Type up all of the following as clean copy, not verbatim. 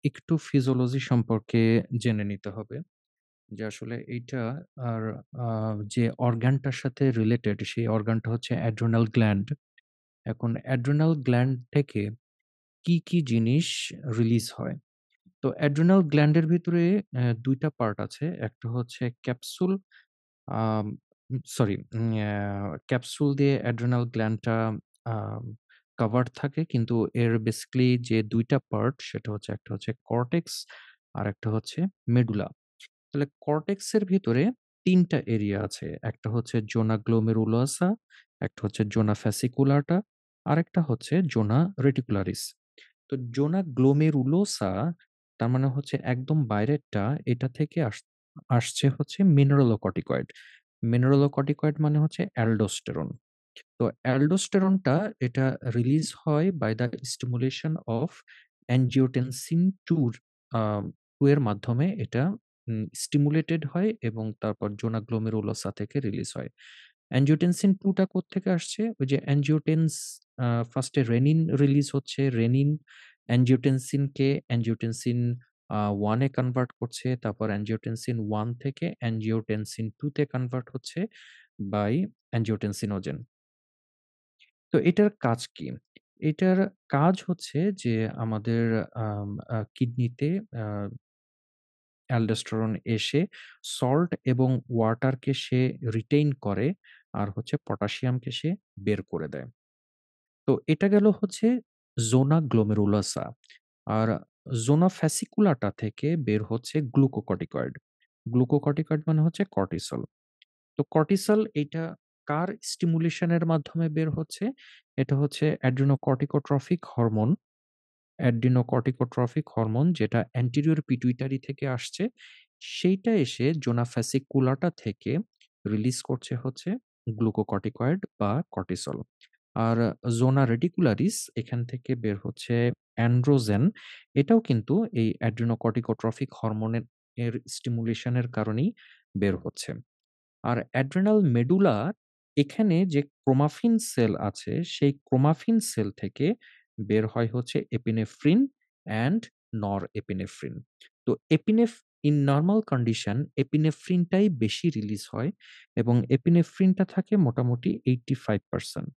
একটু ফিজিওলজি সম্পর্কে জেনে নিতে হবে। যে আসলে এইটা আর আ যে অর্গানটার সাথে রিলেটেড সেই অর্গানটা হচ্ছে অ্যাড্রিনাল গ্ল্যান্ড। এখন অ্যাড্রিনাল গ্ল্যান্ড থেকে কি জিনিস রিলিজ হয়? তো অ্যাড্রিনাল গ্ল্যান্ডের ভিতরে ২ টা পার্ট আছে। একটা হচ্ছে ক্যাপসুল আম সরি ক্যাপসুল দিয়ে অ্যাড্রিনাল গ্ল্যান্ডটা আম কভারড থাকে। কিন্তু এর বেসিক্যালি যে ২ টা পার্ট সেটা হচ্ছে একটা হচ্ছে কর্টেক্স আরেকটা হচ্ছে মেডুলা। তাহলে কর্টেক্সের ভিতরে ৩ টা এরিয়া আছে। একটা হচ্ছে জোনা গ্লোমেরুলোসা, একটা হচ্ছে জোনা ফ্যাসিকুলাটা, আরেকটা হচ্ছে জোনা রেটিকুলারিস। তো জোনা গ্লোমেরুলোসা তার মানে হচ্ছে একদম বাইরেরটা এটা থেকে আসছে হচ্ছে মিনারেলোকর্টিকয়েড। মিনারেলোকর্টিকয়েড মানে হচ্ছে অ্যালডোস্টেরন। তো অ্যালডোস্টেরনটা এটা রিলিজ হয় by the stimulation of angiotensin 2 আ 2 এর মাধ্যমে এটা স্টিমুলেটেড হয় এবং তারপর জোনা গ্লোমেরুলোসা থেকে রিলিজ হয়। অ্যানজিওটেনসিন 2 টা কোত্থেকে আসছে? ওই যে ফার্স্ট এ রেনিন রিলিজ হচ্ছে। রেনিন অ্যানজিওটেনসিনকে অ্যানজিওটেনসিন 1 এ কনভার্ট করছে। তারপর অ্যানজিওটেনসিন 1 থেকে অ্যানজিওটেনসিন 2 তে কনভার্ট হচ্ছে বাই অ্যানজিওটেনসিনোজেন। তো এটার কাজ কি? এটার কাজ হচ্ছে যে আমাদের কিডনিতে আ অ্যালডোস্টেরন এসে সল্ট এবং ওয়াটারকে সে রিটেইন করে আর হচ্ছে পটাশিয়ামকে সে বের করে দেয়। তো এটা গেল হচ্ছে জোনা গ্লোমেরুলাসা। আর জোনা ফ্যাসিকুলাটা থেকে বের হচ্ছে গ্লুকোকর্টিকয়েড। গ্লুকোকর্টিকয়েড মানে হচ্ছে কর্টিসল। তো কর্টিসল এইটা কার স্টিমুলেশন এর মাধ্যমে বের হচ্ছে? এটা হচ্ছে অ্যাড্রিনোকর্টিকোট্রফিক হরমোন যেটা anterior pituitary থেকে আসছে। সেইটা এসে জোনা ফ্যাসিকুলাটা থেকে রিলিজ করছে হচ্ছে গ্লুকোকর্টিকয়েড বা কর্টিসল। আর জোনা রেটিকুলারিস এখান থেকে বের হচ্ছে অ্যান্ড্রোজেন। এটাও কিন্তু এই অ্যাড্রিনোকর্টিকোট্রফিক হরমোনের স্টিমুলেশন এর কারণেই বের হচ্ছে। আর অ্যাড্রেনাল মেডুলা এখানে যে ক্রোমাফিন সেল আছে, সেই ক্রোমাফিন সেল থেকে বের হয় হচ্ছে এপিনেফ্রিন অ্যান্ড নরএপিনেফ্রিন। তো ইন নরমাল কন্ডিশন এপিনেফ্রিনটাই বেশি রিলিজ হয় এবং এপিনেফ্রিনটা থাকে মোটামুটি 85%।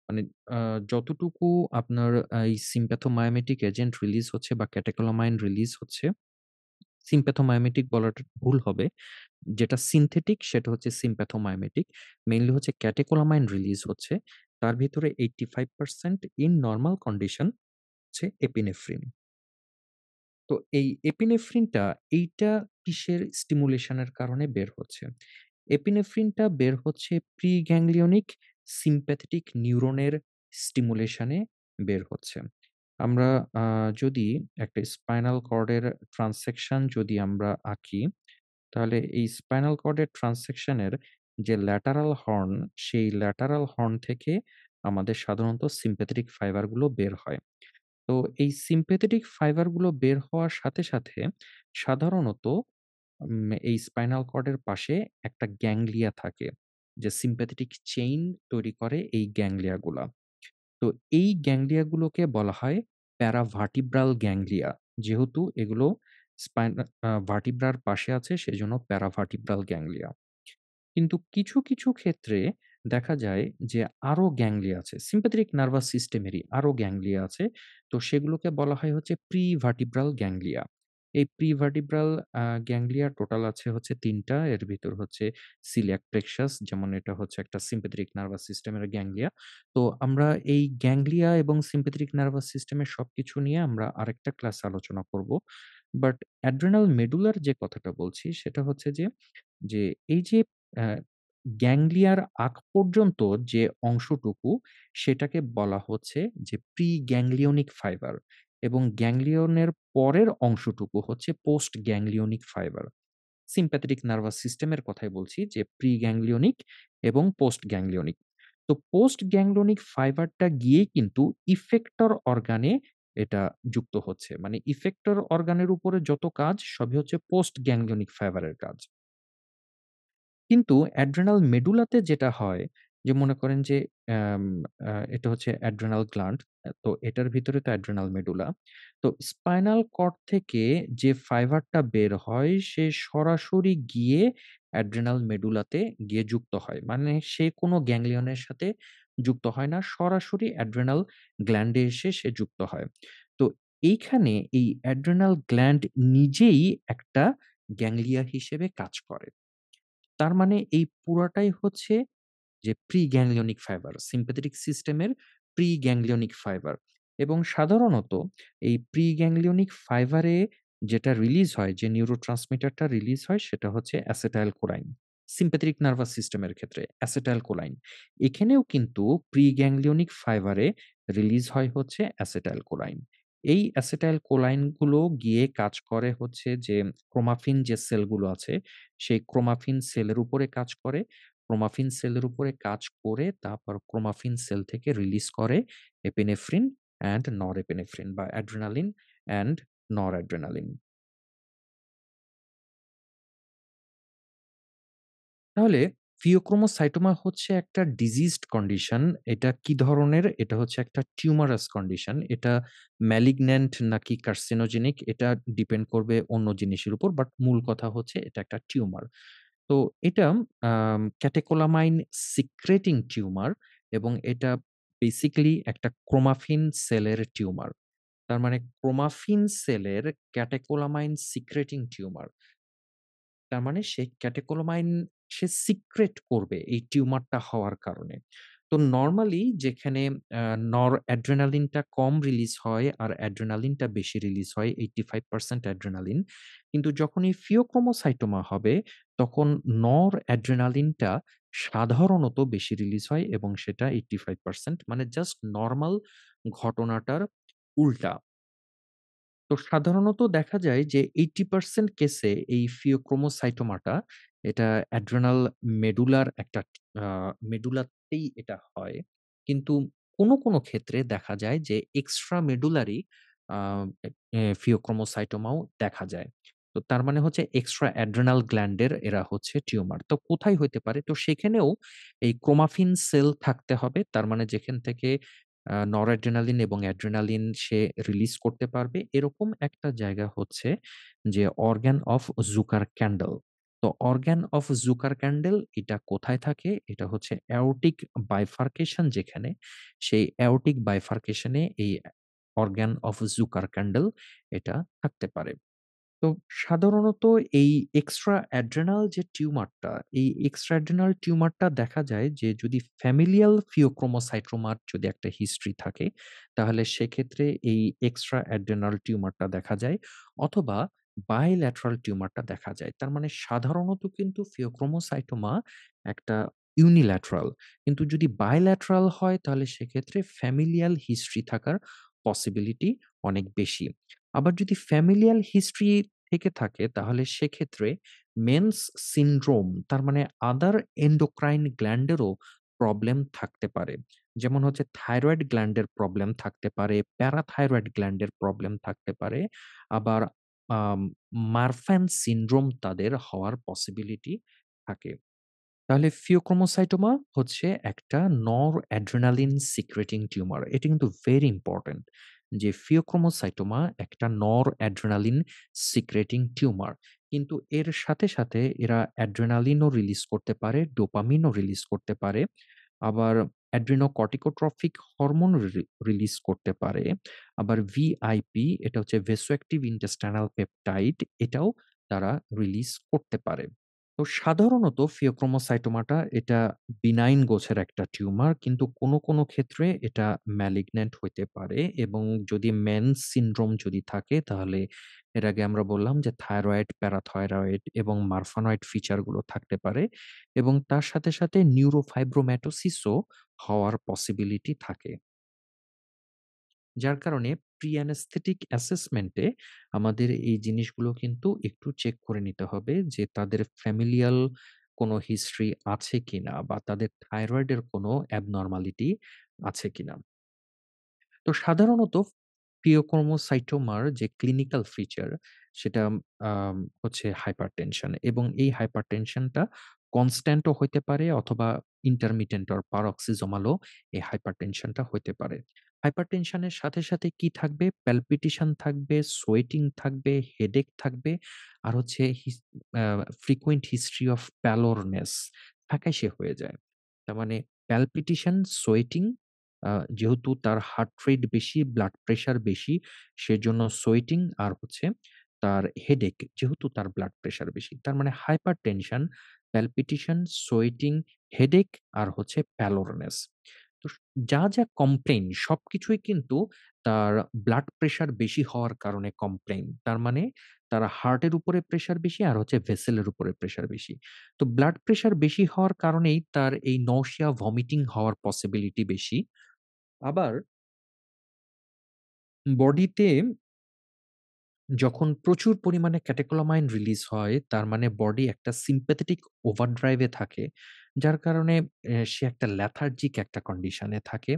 মানে আ যতটুকু আপনার এই সিম্প্যাথোমাইমেটিক এজেন্ট রিলিজ হচ্ছে বা ক্যাটেকোলামাইন রিলিজ হচ্ছে, সিম্প্যাথোমাইমেটিক বলাটা ভুল হবে। যেটা সিনথেটিক সেটা হচ্ছে সিম্প্যাথোমাইমেটিক। মেইনলি হচ্ছে ক্যাটেকোলামাইন রিলিজ হচ্ছে। তার ভিতরে 85% ইন নরমাল কন্ডিশন হচ্ছে এপিনেফ্রিন। তো এই এপিনেফ্রিনটা এইটা কিসের স্টিমুলেশন এর কারণে বের হচ্ছে? এপিনেফ্রিনটা বের হচ্ছে প্রিগ্যাংলিয়নিক সিম্প্যাথেটিক নিউরনের স্টিমুলেশনে বের হচ্ছে। আমরা আ যদি একটা স্পাইনাল কর্ডের ট্রান্সেকশন যদি আমরা আঁকি তাহলে এই স্পাইনাল কর্ডের ট্রান্সেকশনের যে ল্যাটারাল হর্ন, সেই ল্যাটারাল হর্ন থেকে আমাদের সাধারণত সিম্প্যাথেটিক ফাইবার গুলো বের হয়। তো এই সিম্প্যাথেটিক ফাইবার গুলো বের হওয়ার সাথে সাধারণত এই স্পাইনাল কর্ডের পাশে একটা গ্যাংলিয়া থাকে। যে সিম্প্যাথেটিক চেইন তৈরি করে এই গ্যাংলিয়া গুলা। তো এই গ্যাংলিয়া গুলোকে বলা হয় প্যারাভার্টিব্রাল গ্যাংলিয়া। যেহেতু এগুলো ভার্টিব্রার পাশে আছে সেজন্য প্যারাভার্টিব্রাল গ্যাংলিয়া। কিন্তু কিছু ক্ষেত্রে দেখা যায় যে আরো গ্যাংলিয়া আছে। সিম্প্যাথেটিক নার্ভাস সিস্টেমেরই আরো গ্যাংলিয়া আছে। তো সেগুলোকে বলা হয় হচ্ছে প্রিভার্টিব্রাল গ্যাংলিয়া। এই প্রিভার্টিব্রাল গ্যাংলিয়া টোটাল আছে হচ্ছে ৩ টা। এর ভিতর হচ্ছে সিলিয়াক প্লেক্সাস যেমন এটা হচ্ছে একটা সিম্প্যাথেটিক নার্ভাস সিস্টেমের গ্যাংলিয়া। তো আমরা এই গ্যাংলিয়া এবং সিম্প্যাথেটিক নার্ভাস সিস্টেমের সবকিছু নিয়ে আমরা আরেকটা ক্লাসে আলোচনা করব। বাট অ্যাড্রেনাল মেডুলার যে কথাটা বলছি সেটা হচ্ছে যে এই যে অ্যা গ্যাংলিয়ার আগ পর্যন্ত যে অংশটুকু সেটাকে বলা হচ্ছে যে প্রি-গ্যাংলিয়নিক ফাইবার এবং গ্যাংলিয়নের পরের অংশটুকু হচ্ছে পোস্ট গ্যাংলিয়নিক ফাইবার। সিম্প্যাথেটিক নার্ভাস সিস্টেমের কথাই বলছি যে প্রি-গ্যাংলিয়নিক এবং পোস্ট গ্যাংলিয়নিক। তো পোস্ট গ্যাংলিয়নিক ফাইবারটা গিয়েই কিন্তু ইফেক্টর অর্গানে এটা যুক্ত হচ্ছে। মানে ইফেক্টর অর্গানের উপরে যত কাজ সবই হচ্ছে পোস্ট গ্যাংলিয়নিক ফাইবারের কাজ। কিন্তু অ্যাড্রেনাল মেডুলাতে যেটা হয় যে মনে করেন যে অ্যাম এটা হচ্ছে অ্যাড্রেনাল গ্ল্যান্ড। তো এটার ভিতরে তো অ্যাড্রেনাল মেডুলা। তো স্পাইনাল কর্ড থেকে যে ফাইবারটা বের হয় সে সরাসরি গিয়ে অ্যাড্রেনাল মেডুলাতে গিয়ে যুক্ত হয়। মানে সে কোনো গ্যাংলিয়নের সাথে যুক্ত হয় না। সরাসরি অ্যাড্রেনাল গ্ল্যান্ডে এসে সে যুক্ত হয়। তো এইখানে এই অ্যাড্রেনাল গ্ল্যান্ড নিজেই একটা গ্যাংলিয়া হিসেবে কাজ করে। তার মানে এই পুরাটাই হচ্ছে যে প্রি-গ্যাংলিয়নিক ফাইবার, সিম্প্যাথেটিক সিস্টেমের প্রি-গ্যাংলিয়নিক ফাইবার এবং সাধারণত এই প্রি-গ্যাংলিয়নিক ফাইবারে যেটা রিলিজ হয়, যে নিউরোট্রান্সমিটারটা রিলিজ হয় সেটা হচ্ছে অ্যাসিটাইলকোলাইন। সিম্প্যাথেটিক নার্ভাস সিস্টেমের ক্ষেত্রে অ্যাসিটাইলকোলাইন। এখানেও কিন্তু প্রি-গ্যাংলিয়নিক ফাইবারে রিলিজ হয় হচ্ছে অ্যাসিটাইলকোলাইন। এই অ্যাসিটাইলকোলাইন গুলো গিয়ে কাজ করে হচ্ছে যে ক্রোমাফিন যে সেলগুলো আছে, সেই ক্রোমাফিন সেলের উপরে কাজ করে। ক্রোমাফিন সেলের উপরে কাজ করে তারপর ক্রোমাফিন সেল থেকে রিলিজ করে এপিনেফ্রিন অ্যান্ড নরএপিনেফ্রিন বা অ্যাড্রিনালিন অ্যান্ড নরঅ্যাড্রিনালিন। তাহলে ফিওক্রোমোসাইটোমা হচ্ছে একটা ডিজিজড কন্ডিশন। এটা কি ধরনের? এটা হচ্ছে একটা টিউমারাস কন্ডিশন। এটা ম্যালিগন্যান্ট নাকি কার্সিনোজেনিক এটা ডিপেন্ড করবে অন্য জিনিসের উপর। বাট মূল কথা হচ্ছে এটা একটা টিউমার। তো এটা ক্যাটেকোলামাইন সিক্রেটিং টিউমার এবং এটা বেসিক্যালি একটা ক্রোমাফিন সেলের টিউমার। তার মানে ক্রোমাফিন সেলের ক্যাটেকোলামাইন সিক্রেটিং টিউমার। তার মানে সে ক্যাটেকোলামাইন সে সিক্রেট করবে এই টিউমারটা হওয়ার কারণে। তো নরমালি যেখানে নরঅ্যাড্রিনালিনটা কম রিলিজ হয় আর অ্যাড্রিনালিনটা বেশি রিলিজ হয় 85% অ্যাড্রিনালিন। কিন্তু যখন এই ফিওক্রোমোসাইটোমা হবে তখন নরঅ্যাড্রিনালিনটা সাধারণত বেশি রিলিজ হয় এবং সেটা 85% মানে জাস্ট নরমাল ঘটনাটার উল্টা। তো সাধারণত দেখা যায় যে 80% কেসে এই ফিওক্রোমোসাইটোমাটা এটা অ্যাড্রেনাল মেডুলার একটা আ মেডুলাতেই এটা হয়। কিন্তু কোনো ক্ষেত্রে দেখা যায় যে এক্সট্রা মেডুলারি আ ফিওক্রোমোসাইটোমাও দেখা যায়। তো তার মানে হচ্ছে এক্সট্রা অ্যাড্রেনাল গ্ল্যান্ডের এরা হচ্ছে টিউমার। তো কোথায় হইতে পারে? তো সেখানেও এই ক্রোমাফিন সেল থাকতে হবে। তার মানে যেখান থেকে নরঅ্যাড্রিনালিন এবং অ্যাড্রিনালিন সে রিলিজ করতে পারবে। এরকম একটা জায়গা হচ্ছে যে অর্গান অফ জুকার ক্যান্ডেল। তো অর্গান অফ জুকার ক্যান্ডেল এটা কোথায় থাকে? এটা হচ্ছে অ্যাওর্টিক বাইফার্কেশন যেখানে, সেই অ্যাওর্টিক বাইফার্কেশন এ এই অর্গান অফ জুকার ক্যান্ডেল এটা থাকতে পারে। তো সাধারণত এই এক্সট্রা অ্যাড্রেনাল যে টিউমারটা, এই এক্সট্রা অ্যাড্রেনাল টিউমারটা দেখা যায় যে যদি ফ্যামিলিয়াল ফিওক্রোমোসাইটোমার যদি একটা হিস্ট্রি থাকে, তাহলে সেক্ষেত্রে এই এক্সট্রা অ্যাড্রেনাল টিউমারটা দেখা যায় অথবা বাইল্যাটারাল টিউমারটা দেখা যায়। তার মানে সাধারণত কিন্তু ফিওক্রোমোসাইটোমা একটা ইউনিল্যাটারাল। কিন্তু যদি বাইল্যাটারাল হয় তাহলে সেক্ষেত্রে ফ্যামিলিয়াল হিস্ট্রি থাকার পসিবিলিটি অনেক বেশি। আবার যদি ফ্যামিলিয়াল হিস্ট্রি থেকে থাকে তাহলে সেক্ষেত্রে মেন্স সিনড্রোম তার মানে আদার এন্ডোক্রাইন গ্ল্যান্ডেরও প্রবলেম থাকতে পারে। যেমন হচ্ছে থাইরয়েড গ্ল্যান্ডের প্রবলেম থাকতে পারে, প্যারাথাইরয়েড গ্ল্যান্ডের প্রবলেম থাকতে পারে। আবার আম মারফ্যান সিনড্রোম তাদের হওয়ার পসিবিলিটি থাকে। তাহলে ফিওক্রোমোসাইটোমা হচ্ছে একটা নরঅ্যাড্রিনালিন সিক্রেটিং টিউমার। এটা কিন্তু ভেরি ইম্পোর্টেন্ট যে ফিওক্রোমোসাইটোমা একটা নরঅ্যাড্রিনালিন সিক্রেটিং টিউমার। কিন্তু এর সাথে এরা অ্যাড্রিনালিনও রিলিজ করতে পারে, ডোপামিনও রিলিজ করতে পারে। আবার অ্যাড্রিনোকর্টিকোট্রফিক হরমোন রিলিজ করতে পারে। আবার ভিআইপি এটা হচ্ছে ভেসোঅ্যাক্টিভ ইন্টেস্টাইনাল পেপটাইড এটাও তারা রিলিজ করতে পারে। তো সাধারণত ফিওক্রোমোসাইটোমাটা এটা বিনাইন গোছের একটা টিউমার। কিন্তু কোনো ক্ষেত্রে এটা ম্যালিগন্যান্ট হইতে পারে এবং যদি মেন্স সিনড্রোম যদি থাকে তাহলে এর আগে আমরা বললাম যে থাইরয়েড, প্যারাথাইরয়েড এবং মারফানয়েড ফিচার গুলো থাকতে পারে এবং তার সাথে নিউরোফাইব্রোম্যাটোসিসও হওয়ার পসিবিলিটি থাকে। যার কারণে প্রি অ্যানাস্থেটিক অ্যাসেসমেন্ট এ আমাদের এই জিনিসগুলো কিন্তু একটু চেক করে নিতে হবে যে তাদের ফ্যামিলিয়াল কোনো হিস্ট্রি আছে কিনা বা তাদের থাইরয়েডের কোনো অ্যাবনরমালিটি আছে কিনা। তো সাধারণত পিওক্রোমোসাইটোমার যে ক্লিনিক্যাল ফিচার সেটা হচ্ছে হাইপারটেনশন এবং এই হাইপারটেনশনটা কনস্ট্যান্ট ও হইতে পারে অথবা ইন্টারমিটেন্ট অর paroxysmal ও এই হাইপারটেনশনটা হইতে পারে। হাইপারটেনশনের সাথে কি থাকবে? প্যালপিটেশন থাকবে, সোয়েটিং থাকবে, হেডেক থাকবে আর হচ্ছে আ frequent history of pallorness ফ্যাকাশে হয়ে যায়। তার মানে প্যালপিটেশন, সোয়েটিং যেহেতু তার হার্ট রেট বেশি, ব্লাড প্রেশার বেশি সেজন্য সোয়েটিং আর হচ্ছে তার হেডেক যেহেতু তার ব্লাড প্রেশার বেশি। তার মানে হাইপারটেনশন, প্যালপিটেশন, সোয়েটিং, হেডেক আর হচ্ছে প্যালোরনেস। তো যা কমপ্লেইন সবকিছুই কিন্তু তার ব্লাড প্রেশার বেশি হওয়ার কারণে কমপ্লেইন। তার মানে তার হার্টের উপরে প্রেশার বেশি আর হচ্ছে ভেসেলের উপরে প্রেশার বেশি। তো ব্লাড প্রেশার বেশি হওয়ার কারণেই তার এই নওশিয়া, ভমিটিং হওয়ার পসিবিলিটি বেশি। আবার বডিতে যখন প্রচুর পরিমাণে ক্যাটেকোলামাইন রিলিজ হয়, তার মানে বডি একটা সিম্প্যাথেটিক ওভারড্রাইভ এ থাকে। যার কারণে সে একটা লেথার্জিক একটা কন্ডিশন এ থাকে।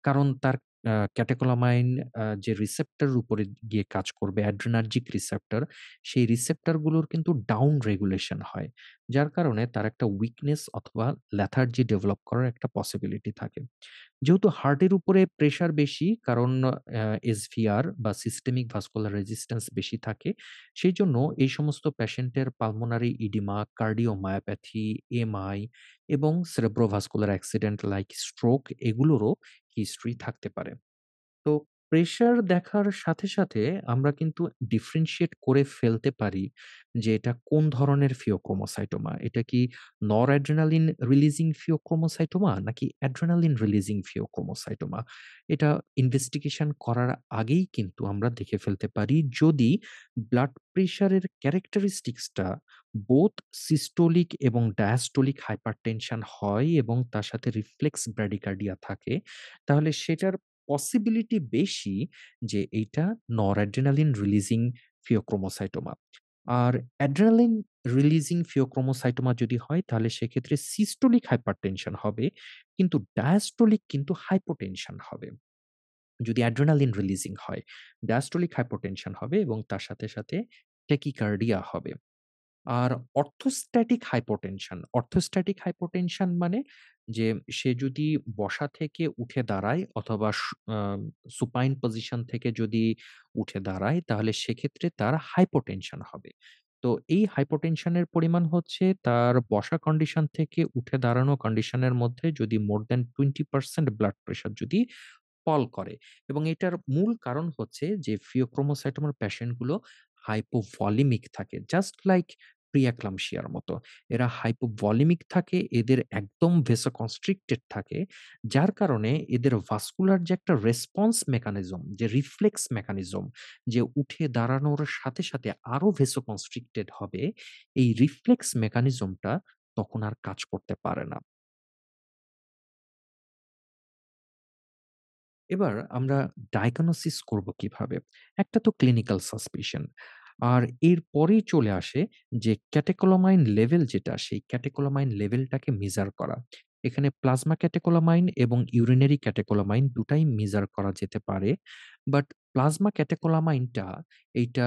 কারণ তার ক্যাটেকোলামাইন যে রিসেপ্টর এর উপরে গিয়ে কাজ করবে অ্যাড্রিনার্জিক রিসেপ্টর, সেই রিসেপ্টর গুলোর কিন্তু ডাউন রেগুলেশন হয়। যার কারণে তার একটা উইকনেস অথবা লেথার্জি ডেভেলপ করার একটা পসিবিলিটি থাকে। যেহেতু হার্টের উপরে প্রেশার বেশি কারণ এসভিআর বা সিস্টেমিক ভাস্কুলার রেজিস্ট্যান্স বেশি থাকে। সেইজন্য এই সমস্ত পেশেন্টের পালমোনারি ইডিমা, কার্ডিওমায়োপ্যাথি, এমআই এবং সেরেব্রোভাস্কুলার অ্যাক্সিডেন্ট লাইক স্ট্রোক এগুলোরও হিস্ট্রি থাকতে পারে। তো প্রেশার দেখার সাথে আমরা কিন্তু ডিফারেনশিয়েট করে ফেলতে পারি যে এটা কোন ধরনের ফিওক্রোমোসাইটোমা। এটা কি নরঅ্যাড্রিনালিন রিলিজিং ফিওক্রোমোসাইটোমা নাকি অ্যাড্রিনালিন রিলিজিং ফিওক্রোমোসাইটোমা? এটা ইনভেস্টিগেশন করার আগেই কিন্তু আমরা দেখে ফেলতে পারি যদি ব্লাড প্রেশারের ক্যারেক্টারিস্টিক্স টা বোথ সিস্টোলিক এবং ডায়াস্টোলিক হাইপারটেনশন হয় এবং তার সাথে রিফ্লেক্স ব্র্যাডিকার্ডিয়া থাকে, তাহলে সেটার পসিবিলিটি বেশি যে এইটা নরঅ্যাড্রিনালিন রিলিজিং ফিওক্রোমোসাইটোমা। আর অ্যাড্রিনালিন রিলিজিং ফিওক্রোমোসাইটোমা যদি হয় তাহলে সেক্ষেত্রে সিস্টোলিক হাইপারটেনশন হবে কিন্তু ডায়াস্টোলিক কিন্তু হাইপোটেনশন হবে। যদি অ্যাড্রিনালিন রিলিজিং হয়, ডায়াস্টোলিক হাইপোটেনশন হবে এবং তার সাথে ট্যাকিকার্ডিয়া হবে। আর অর্থোস্ট্যাটিক হাইপোটেনশন মানে যে সে যদি বসা থেকে উঠে দাঁড়ায় অথবা সুপাইন পজিশন থেকে যদি উঠে দাঁড়ায় তাহলে সেক্ষেত্রে তার হাইপোটেনশন হবে। তো এই হাইপোটেনশনের পরিমাণ হচ্ছে তার বসা কন্ডিশন থেকে উঠে দাঁড়ানো কন্ডিশনের মধ্যে যদি মোর দ্যান 20% ব্লাড প্রেশার যদি ফল করে এবং এটার মূল কারণ হচ্ছে যে ফিওক্রোমোসাইটোমার প্যাশেন্ট গুলো হাইপোভলিমিক থাকে। জাস্ট লাইক প্রিএক্লাম্পসিয়ার মতো। এরা হাইপোভলিমিক থাকে, এদের একদম ভেসোকনস্ট্রিক্টেড থাকে। যার কারণে এদের ভাস্কুলার যে একটা রেসপন্স মেকানিজম, যে রিফ্লেক্স মেকানিজম যে উঠে দাঁড়ানোর সাথে আরো ভেসোকনস্ট্রিক্টেড হবে, এই রিফ্লেক্স মেকানিজমটা তখন আর কাজ করতে পারে না। এবার আমরা ডায়াগনোসিস করব কিভাবে? একটা তো ক্লিনিক্যাল সাসপিশন। আর এরপরেই চলে আসে যে ক্যাটেকোলামাইন লেভেল যেটা, সেই ক্যাটেকোলামাইন লেভেলটাকে মেজার করা। এখানে প্লাজমা ক্যাটেকোলামাইন এবং ইউরিনারি ক্যাটেকোলামাইন দুটাই মেজার করা যেতে পারে। বাট প্লাজমা ক্যাটেকোলামাইনটা এইটা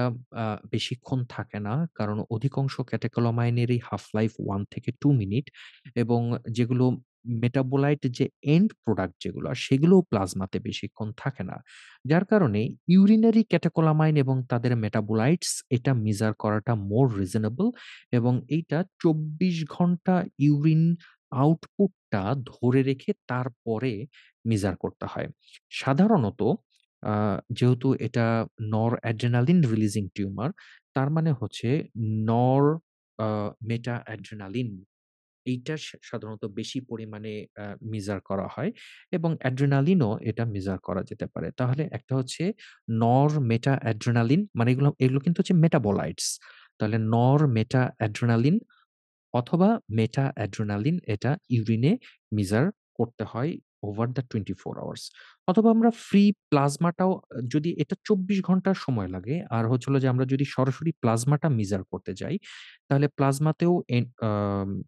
বেশিক্ষণ থাকে না। কারণ অধিকাংশ ক্যাটেকোলামাইনেরই হাফ লাইফ 1 থেকে 2 মিনিট এবং যেগুলো মেটাবোলাইট যে এন্ড প্রোডাক্ট যেগুলা, সেগুলোও প্লাজমাতে বেশিক্ষণ থাকে না। যার কারণে ইউরিনারি ক্যাটেকোলামাইন এবং তাদের মেটাবোলাইটস এটা মেজার করাটা মোর রিজনেবল এবং এইটা ২৪ ঘন্টা ইউরিন আউটপুটটা ধরে রেখে তারপরে মেজার করতে হয়। সাধারণত আ যেহেতু এটা নরঅ্যাড্রিনালিন রিলিজিং টিউমার, তার মানে হচ্ছে নর আ মেটা অ্যাড্রিনালিন এইটা সাধারণত বেশি পরিমাণে মেজার করা হয় এবং অ্যাড্রিনালিনও এটা মেজার করা যেতে পারে। তাহলে একটা হচ্ছে মেটা অ্যাড্রিনালিন মানে এগুলো কিন্তু হচ্ছে মেটাবোলাইটস। তাহলে মেটা অ্যাড্রিনালিন অথবা মেটা অ্যাড্রিনালিন এটা ইউরিনে মেজার করতে হয় ওভার দ্যা 24 আওয়ার্স। অথবা আমরা ফ্রি প্লাজমাটাও যদি এটা ২৪ ঘন্টা সময় লাগে আর হচ্ছে হলো যে আমরা যদি সরাসরি প্লাজমাটা মেজার করতে যাই, তাহলে প্লাজমাতেও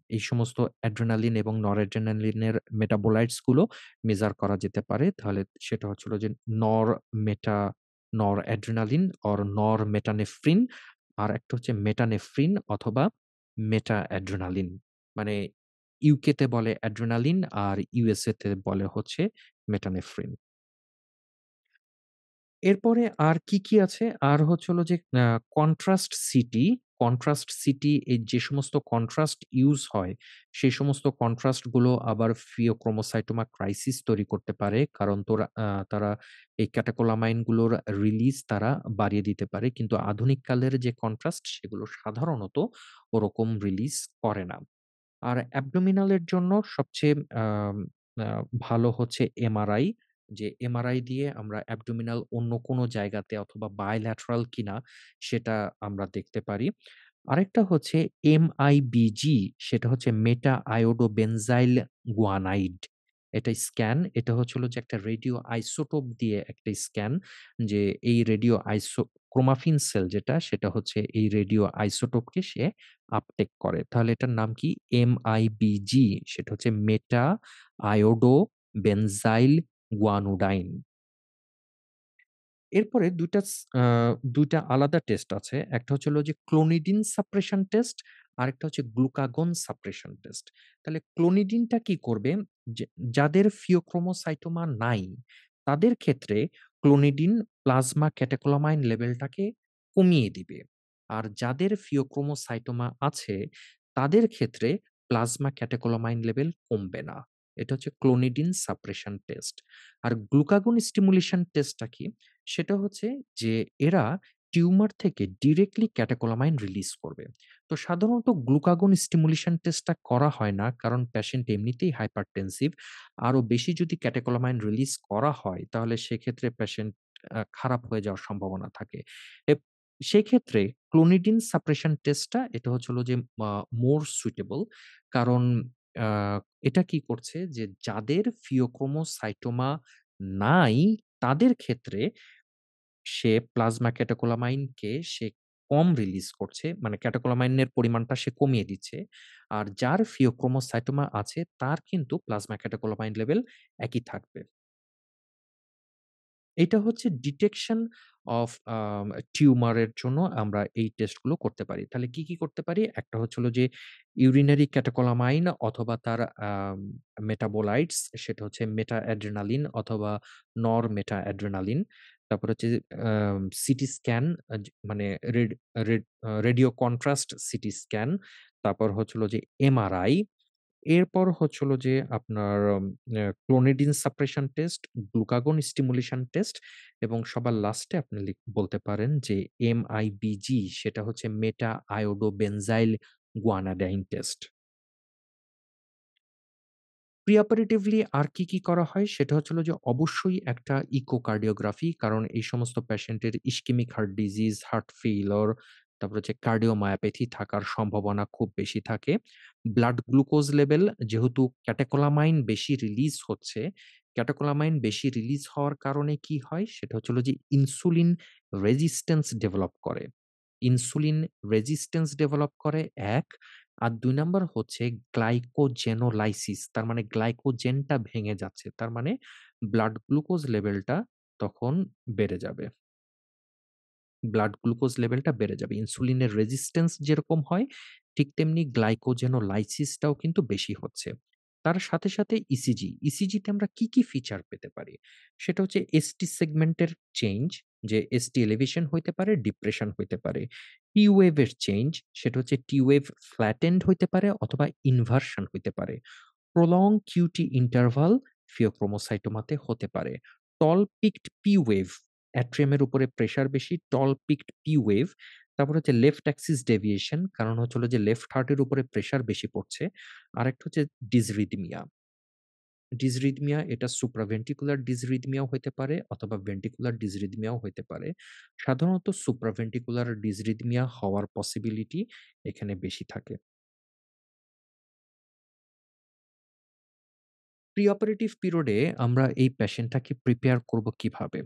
এই সমস্ত অ্যাড্রিনালিন এবং নরঅ্যাড্রিনালিনের মেটাবোলাইটস গুলো মেজার করা যেতে পারে। তাহলে সেটা হচ্ছে হলো যে নর মেটা নরঅ্যাড্রিনালিন অর নরমেটানেফ্রিন আর একটা হচ্ছে মেটানেফ্রিন অথবা মেটা অ্যাড্রিনালিন। মানে ইউকে তে বলে অ্যাড্রিনালিন আর ইউএসএ তে বলে হচ্ছে মেটানেফ্রিন। এরপরে আর কি আছে? আর হচ্ছে হলো যে কন্ট্রাস্ট সিটি, কন্ট্রাস্ট সিটি এই যে সমস্ত কন্ট্রাস্ট ইউস হয়, সেই সমস্ত কন্ট্রাস্ট গুলো আবার ফিওক্রোমোসাইটোমা ক্রাইসিস তৈরি করতে পারে। কারণ তারা এই ক্যাটেকোলামাইন গুলোর রিলিজ তারা বাড়িয়ে দিতে পারে। কিন্তু আধুনিক কালের যে কন্ট্রাস্ট সেগুলো সাধারণত ওরকম রিলিজ করে না। আর অ্যাবডোমিনাল এর জন্য সবচেয়ে আম আ ভালো হচ্ছে এমআরআই। যে এমআরআই দিয়ে আমরা অ্যাবডোমিনাল অন্য কোনো জায়গাতে অথবা বায়ল্যাটারাল কিনা সেটা আমরা দেখতে পারি। আরেকটা হচ্ছে এমআইবিজি, সেটা হচ্ছে মেটা আয়োডোবেনজাইল গুয়ানাইড। এটা স্ক্যান, এটা হচ্ছে হলো যে একটা রেডিও আইসোটোপ দিয়ে একটা স্ক্যান, যে এই রেডিও ক্রোমাফিন সেল যেটা সেটা হচ্ছে এই রেডিও আইসোটোপকে সে আপটেক করে। তাহলে এটার নাম কি? এমআইবিজি, সেটা হচ্ছে মেটা আয়োডো বেনজাইল গুয়ানোডাইন। এরপরে ২ টা ২ টা আলাদা টেস্ট আছে। একটা হচ্ছে হলো যে ক্লোনিডিন সাপ্রেশন টেস্ট, আরেকটা হচ্ছে গ্লুকাগন সাপ্রেশন টেস্ট। তাহলে ক্লোনিডিনটা কি করবে? যে যাদের ফিওক্রোমোসাইটোমা নাই, তাদের ক্ষেত্রে ক্লোনিডিন প্লাজমা ক্যাটেকোলামাইন লেভেলটাকে কমিয়ে দিবে। আর যাদের ফিওক্রোমোসাইটোমা আছে, তাদের ক্ষেত্রে প্লাজমা ক্যাটেকোলামাইন লেভেল কমবে না। এটা হচ্ছে ক্লোনিডিন সাপ্রেশন টেস্ট। আর গ্লুকাগন স্টিমুলেশন টেস্টটা কি? সেটা হচ্ছে যে এরা টিউমার থেকে ডিরেক্টলি ক্যাটেকোলামাইন রিলিজ করবে। তো সাধারণত গ্লুকাগন স্টিমুলেশন টেস্টটা করা হয় না, কারণ পেশেন্ট এমনিতেই হাইপারটেনসিভ। আরো বেশি যদি ক্যাটেকোলামাইন রিলিজ করা হয় তাহলে সেক্ষেত্রে পেশেন্ট খারাপ হয়ে যাওয়ার সম্ভাবনা থাকে। এব সেক্ষেত্রে ক্লোনিডিন সাপ্রেশন টেস্টটা এটা হচ্ছে হলো যে মোর সুইটেবল। কারণ আ এটা কি করছে যে যাদের ফিওক্রোমোসাইটোমা নাই, তাদের ক্ষেত্রে সে প্লাজমা ক্যাটেকোলামাইনকে সে কম রিলিজ করছে। মানে ক্যাটেকোলামাইনের পরিমাণটা সে কমিয়ে দিচ্ছে। আর যার ফিওক্রোমোসাইটোমা আছে তার কিন্তু প্লাজমা ক্যাটেকোলামাইন লেভেল একই থাকবে। এইটা হচ্ছে ডিটেকশন অফ টিউমারের জন্য আমরা এই টেস্টগুলো করতে পারি। তাহলে কি করতে পারি? একটা হচ্ছে হলো যে ইউরিনারি ক্যাটেকোলামাইন অথবা তার মেটাবোলাইটস, সেটা হচ্ছে মেটা অ্যাড্রিনালিন অথবা মেটা অ্যাড্রিনালিন। তারপর হচ্ছে সিটি স্ক্যান, মানে red red radio contrast CT scan. তারপর হচ্ছে হলো যে এমআরআই। এরপর হচ্ছে হলো যে আপনার clonidine suppression test, glucagon stimulation test এবং সবার লাস্টে আপনি বলতে পারেন যে এমআইবিজি, সেটা হচ্ছে মেটা আয়োডোবেনজাইল গুয়ানাডাইন টেস্ট। প্রি অপারেটিভলি আর কি করা হয়? সেটা হচ্ছে হলো যে অবশ্যই একটা ইকোকার্ডিওগ্রাফি। কারণ এই সমস্ত পেশেন্টের ischaemic heart disease, heart failure, তারপর হচ্ছে কার্ডিওমায়োপ্যাথি থাকার সম্ভাবনা খুব বেশি থাকে। ব্লাড গ্লুকোজ লেভেল যেহেতু ক্যাটেকোলামাইন বেশি রিলিজ হচ্ছে, ক্যাটেকোলামাইন বেশি রিলিজ হওয়ার কারণে কি হয়? সেটা হচ্ছে হলো যে ইনসুলিন রেজিস্ট্যান্স ডেভেলপ করে। ইনসুলিন রেজিস্ট্যান্স ডেভেলপ করে ১, আর ২ নাম্বার হচ্ছে গ্লাইকোজেনোলাইসিস। তার মানে গ্লাইকোজেনটা ভেঙে যাচ্ছে। তার মানে ব্লাড গ্লুকোজ লেভেলটা তখন বেড়ে যাবে। ব্লাড গ্লুকোজ লেভেলটা বেড়ে যাবে। ইনসুলিনের রেজিস্ট্যান্স যেরকম হয়, ঠিক তেমনি গ্লাইকোজেনোলাইসিসটাও কিন্তু বেশি হচ্ছে। তার সাথে ইসিজি। ইসিজিতে আমরা কি ফিচার পেতে পারি? সেটা হচ্ছে এসটি সেগমেন্টের চেঞ্জ, যে এসটি এলিভেশন হইতে পারে, ডিপ্রেশন হইতে পারে। টি ওয়েভ এর চেঞ্জ, সেটা হচ্ছে টি ওয়েভ ফ্ল্যাটেন্ড হইতে পারে অথবা ইনভার্সন হইতে পারে। প্রলং কিউটি ইন্টারভাল ফিওক্রোমোসাইটোমাতে হতে পারে। টল পিকড পি ওয়েভ, অ্যাট্রিয়ামের উপরে প্রেশার বেশি, টল পিকড পি ওয়েভ। তারপর হচ্ছে লেফট অ্যাক্সিস ডেভিয়েশন, কারণ হচ্ছে হলো যে লেফট হার্টের উপরে প্রেশার বেশি পড়ছে। আরেকটা হচ্ছে ডিসরিথমিয়া। ডিসরিথমিয়া এটা সুপ্রাভেন্ট্রিকুলার ডিসরিথমিয়াও হইতে পারে অথবা ভেন্ট্রিকুলার ডিসরিথমিয়াও হইতে পারে। সাধারণত সুপ্রাভেন্ট্রিকুলার ডিসরিথমিয়া হওয়ার পসিবিলিটি এখানে বেশি থাকে। প্রি অপারেটিভ পিরিয়ডে আমরা এই পেশেন্টটাকে প্রিপেয়ার করব কিভাবে?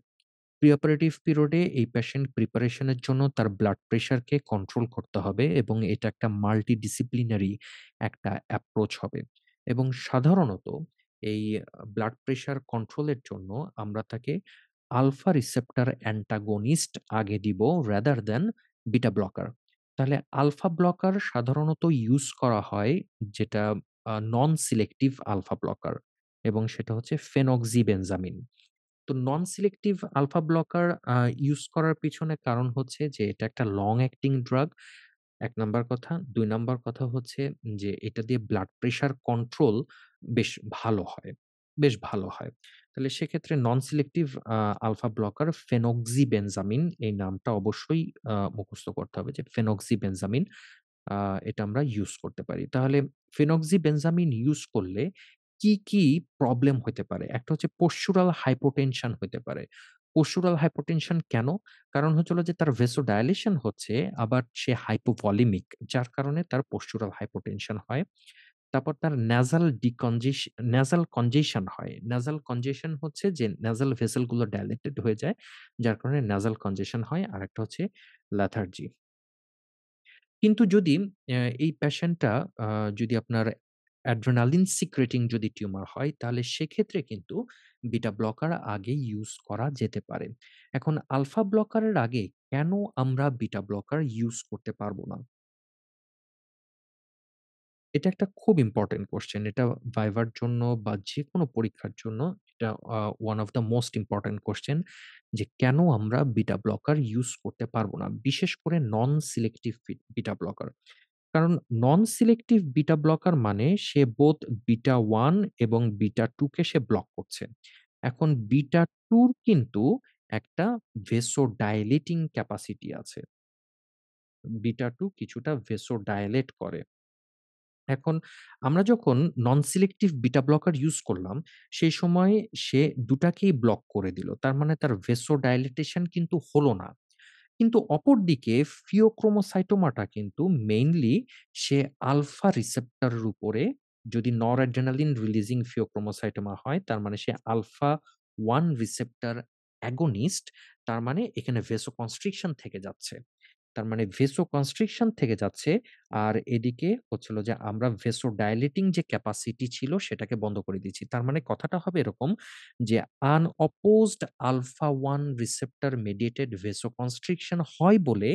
প্রি অপারেটিভ পিরিয়ডে এই পেশেন্ট প্রিপারেশন এর জন্য তার ব্লাড প্রেশারকে কন্ট্রোল করতে হবে এবং এটা একটা মাল্টিডিসিপ্লিনারি একটা অ্যাপ্রোচ হবে। এবং সাধারণত এই ব্লাড প্রেশার কন্ট্রোলের জন্য আমরা তাকে আলফা রিসেপ্টর অ্যান্টাগনিস্ট আগে দিব রাদার দ্যান বিটা ব্লকার। তাহলে আলফা ব্লকার সাধারণত ইউজ করা হয় যেটা নন সিলেক্টিভ আলফা ব্লকার এবং সেটা হচ্ছে ফেনক্সিবেনজামিন। তো নন সিলেক্টিভ আলফা ব্লকার ইউজ করার পিছনে কারণ হচ্ছে যে এটা একটা লং অ্যাক্টিং ড্রাগ ১ নাম্বার কথা। ২ নাম্বার কথা হচ্ছে যে এটা দিয়ে ব্লাড প্রেশার কন্ট্রোল বেশ ভালো হয়, বেশ ভালো হয়। তাহলে সেক্ষেত্রে নন সিলেক্টিভ আ আলফা ব্লকার ফেনক্সিবেনজামিন এই নামটা অবশ্যই মুখস্থ করতে হবে যে ফেনক্সিবেনজামিন আ এটা আমরা ইউজ করতে পারি। তাহলে ফেনক্সিবেনজামিন ইউজ করলে কি প্রবলেম হইতে পারে? একটা হচ্ছে postural hypotension হইতে পারে। postural hypotension কেন? কারণ হচ্ছে হলো যে তার vasodilation হচ্ছে আবার সে hypovolemic যার কারণে তার postural hypotension হয়। তারপর তার nasal congestion হয়। nasal congestion হচ্ছে যে nasal vessel গুলো dilated হয়ে যায়। যার কারণে nasal congestion হয়। আরেকটা হচ্ছে lethargy। কিন্তু যদি এই পেশেন্টটা আ যদি আপনার অ্যাড্রিনালিন সিক্রেটিং যদি টিউমার হয়, তাহলে সেক্ষেত্রে কিন্তু বিটা ব্লকার আগে ইউজ করা যেতে পারে। এখন আলফা ব্লকারের আগে কেন আমরা বিটা ব্লকার ইউজ করতে পারব না? এটা একটা খুব ইম্পোর্টেন্ট কোয়েশ্চেন। এটা ভাইবার জন্য বা যেকোনো পরীক্ষার জন্য এটা one of the most important question যে কেন আমরা বিটা ব্লকার ইউজ করতে পারব না? বিশেষ করে নন সিলেক্টিভ বিটা ব্লকার। কারণ নন সিলেক্টিভ বিটা ব্লকার মানে সে বোথ বিটা 1 এবং বিটা 2 কে সে ব্লক করছে। এখন বিটা 2 র কিন্তু একটা ভেসোডাইলেটিং ক্যাপাসিটি আছে। বিটা 2 কিছুটা ভেসোডাইলেট করে। এখন আমরা যখন নন সিলেক্টিভ বিটা ব্লকার ইউজ করলাম, সেই সময় সে ২ টাকেই ব্লক করে দিল। তার মানে তার ভেসোডাইলেটেশন কিন্তু হলো না। কিন্তু অপরদিকে ফিওক্রোমোসাইটোমাটা কিন্তু মেইনলি সে আলফা রিসেপ্টরের উপরে যদি নরঅ্যাড্রিনালিন রিলিজিং ফিওক্রোমোসাইটোমা হয়, তার মানে সে আলফা 1 রিসেপ্টর অ্যাগনিস্ট, তার মানে এখানে ভেসোকনস্ট্রিকশন থেকে যাচ্ছে। তার মানে ভেসোকনস্ট্রিকশন থেকে যাচ্ছে আর এদিকে হচ্ছে হলো যে আমরা ভেসোডাইলেটিং যে ক্যাপাসিটি ছিল সেটাকে বন্ধ করে দিচ্ছি। তার মানে কথাটা হবে এরকম যে আনঅপোজড আলফা 1 রিসেপ্টর মেডিয়েটেড ভেসোকনস্ট্রিকশন হয় বলে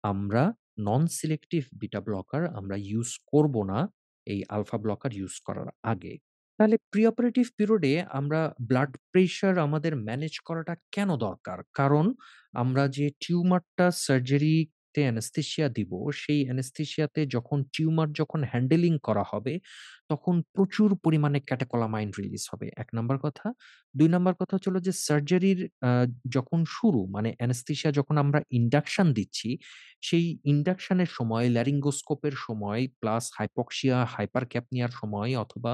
আমরা নন সিলেক্টিভ বিটা ব্লকার আমরা ইউজ করব না এই আলফা ব্লকার ইউজ করার আগে। তাহলে প্রি অপারেটিভ পিরিয়ডে আমরা ব্লাড প্রেশার আমাদের ম্যানেজ করাটা কেন দরকার? কারণ আমরা যে টিউমারটা সার্জারিতে অ্যানেসথেসিয়া দিব, সেই অ্যানেসথেসিয়াতে যখন টিউমার যখন হ্যান্ডেলিং করা হবে, তখন প্রচুর পরিমাণে ক্যাটেকোলামাইন রিলিজ হবে ১ নাম্বার কথা। ২ নাম্বার কথা হচ্ছে হলো যে সার্জারির আ যখন শুরু মানে অ্যানেসথেসিয়া যখন আমরা ইন্ডাকশন দিচ্ছি, সেই ইন্ডাকশনের সময় ল্যারিঙ্গোস্কোপের সময় প্লাস হাইপক্সিয়া, হাইপারক্যাপনিয়ার সময় অথবা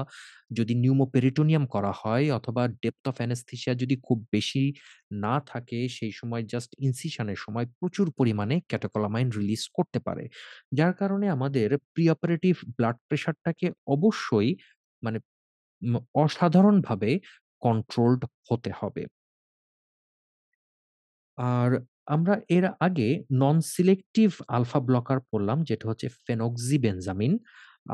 যদি নিউমোপেরিটোনিয়াম করা হয় অথবা ডেপথ অফ অ্যানেসথেসিয়া যদি খুব বেশি না থাকে, সেই সময় জাস্ট ইনসিশনের সময় প্রচুর পরিমাণে ক্যাটেকোলামাইন রিলিজ করতে পারে। যার কারণে আমাদের প্রি অপারেটিভ ব্লাড প্রেশারটাকে অবশ্যই মানে উম অসাধারণভাবে কন্ট্রোলড হতে হবে। আর আমরা এর আগে নন সিলেক্টিভ আলফা ব্লকার পড়লাম যেটা হচ্ছে ফেনক্সিবেনজামিন।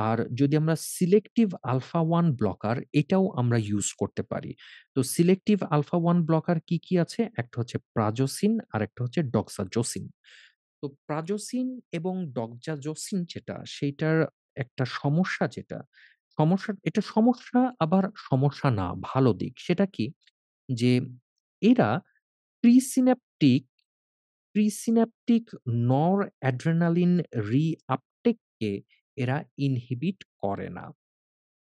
আর যদি আমরা সিলেক্টিভ আলফা 1 ব্লকার এটাও আমরা ইউজ করতে পারি। তো সিলেক্টিভ আলফা 1 ব্লকার কি আছে? একটা হচ্ছে প্রাজোসিন আরেকটা হচ্ছে ডক্সাজোসিন। তো প্রাজোসিন এবং ডক্সাজোসিন যেটা সেইটার একটা সমস্যা যেটা, এটা সমস্যা আবার সমস্যা না, ভালো দিক। সেটা কি? যে এরা প্রিসিন্যাপটিক প্রিসিন্যাপটিক নরঅ্যাড্রেনালিন রি-আপটেককে এরা ইনহিবিট করে না।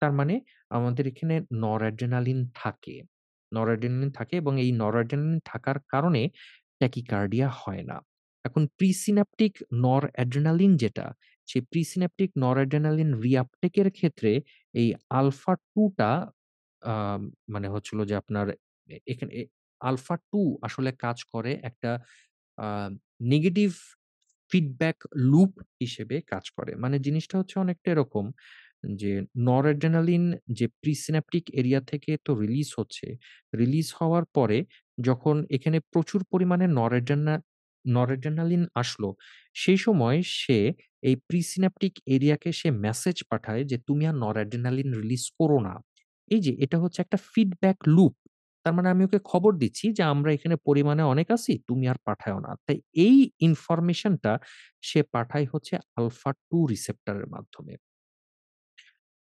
তার মানে আমাদের এখানে নরঅ্যাড্রেনালিন থাকে। নরঅ্যাড্রেনালিন থাকে এবং এই নরঅ্যাড্রেনালিন থাকার কারণে ট্যাকিকার্ডিয়া হয় না। এখন প্রিসিন্যাপটিক নরঅ্যাড্রেনালিন যেটা, সেই প্রিসিন্যাপটিক নরঅ্যাড্রেনালিন রি-আপটেক এর ক্ষেত্রে এই আলফা 2 টা আ মানে হচ্ছে হলো যে আপনার এখানে আলফা 2 আসলে কাজ করে একটা আ নেগেটিভ ফিডব্যাক লুপ হিসেবে কাজ করে। মানে জিনিসটা হচ্ছে অনেকটা এরকম যে নরঅ্যাড্রিনালিন যে প্রিসিন্যাপটিক এরিয়া থেকে তো রিলিজ হচ্ছে। রিলিজ হওয়ার পরে যখন এখানে প্রচুর পরিমাণে নরঅ্যাড্রিনালিন আসলো, সেই সময় সে এই প্রিসিন্যাপটিক এরিয়াকে সে মেসেজ পাঠায় যে, "তুমি আর নরঅ্যাড্রিনালিন রিলিজ করো না।" এই যে এটা হচ্ছে একটা ফিডব্যাক লুপ। তার মানে আমি ওকে খবর দিচ্ছি যে, "আমরা এখানে পরিমাণে অনেক আছি, তুমি আর পাঠায়ও না।" তাই এই ইনফরমেশনটা সে পাঠায় হচ্ছে আলফা 2 রিসেপ্টরের মাধ্যমে।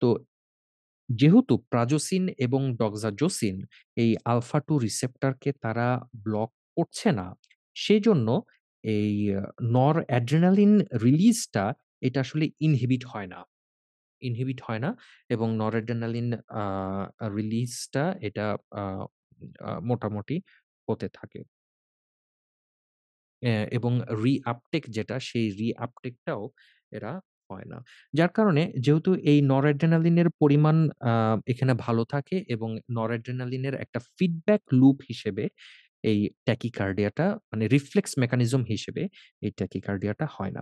তো যেহেতু প্রাজোসিন এবং ডক্সাজোসিন এই আলফা 2 রিসেপ্টরকে তারা ব্লক করছে না, সেজন্য এই নরঅ্যাড্রিনালিন রিলিজটা এটা আসলে ইনহিবিট হয় না এবং নরঅ্যাড্রিনালিন আ রিলিজটা এটা আ মোটামুটি হতে থাকে। এবং রি-আপটেক যেটা, সেই রি-আপটেকটাও এরা হয় না। যার কারণে যেহেতু এই নরঅ্যাড্রিনালিনের পরিমাণ আ এখানে ভালো থাকে এবং নরঅ্যাড্রিনালিনের একটা ফিডব্যাক লুপ হিসেবে এই ট্যাকিকার্ডিয়াটা মানে রিফ্লেক্স মেকানিজম হিসেবে এই ট্যাকিকার্ডিয়াটা হয় না।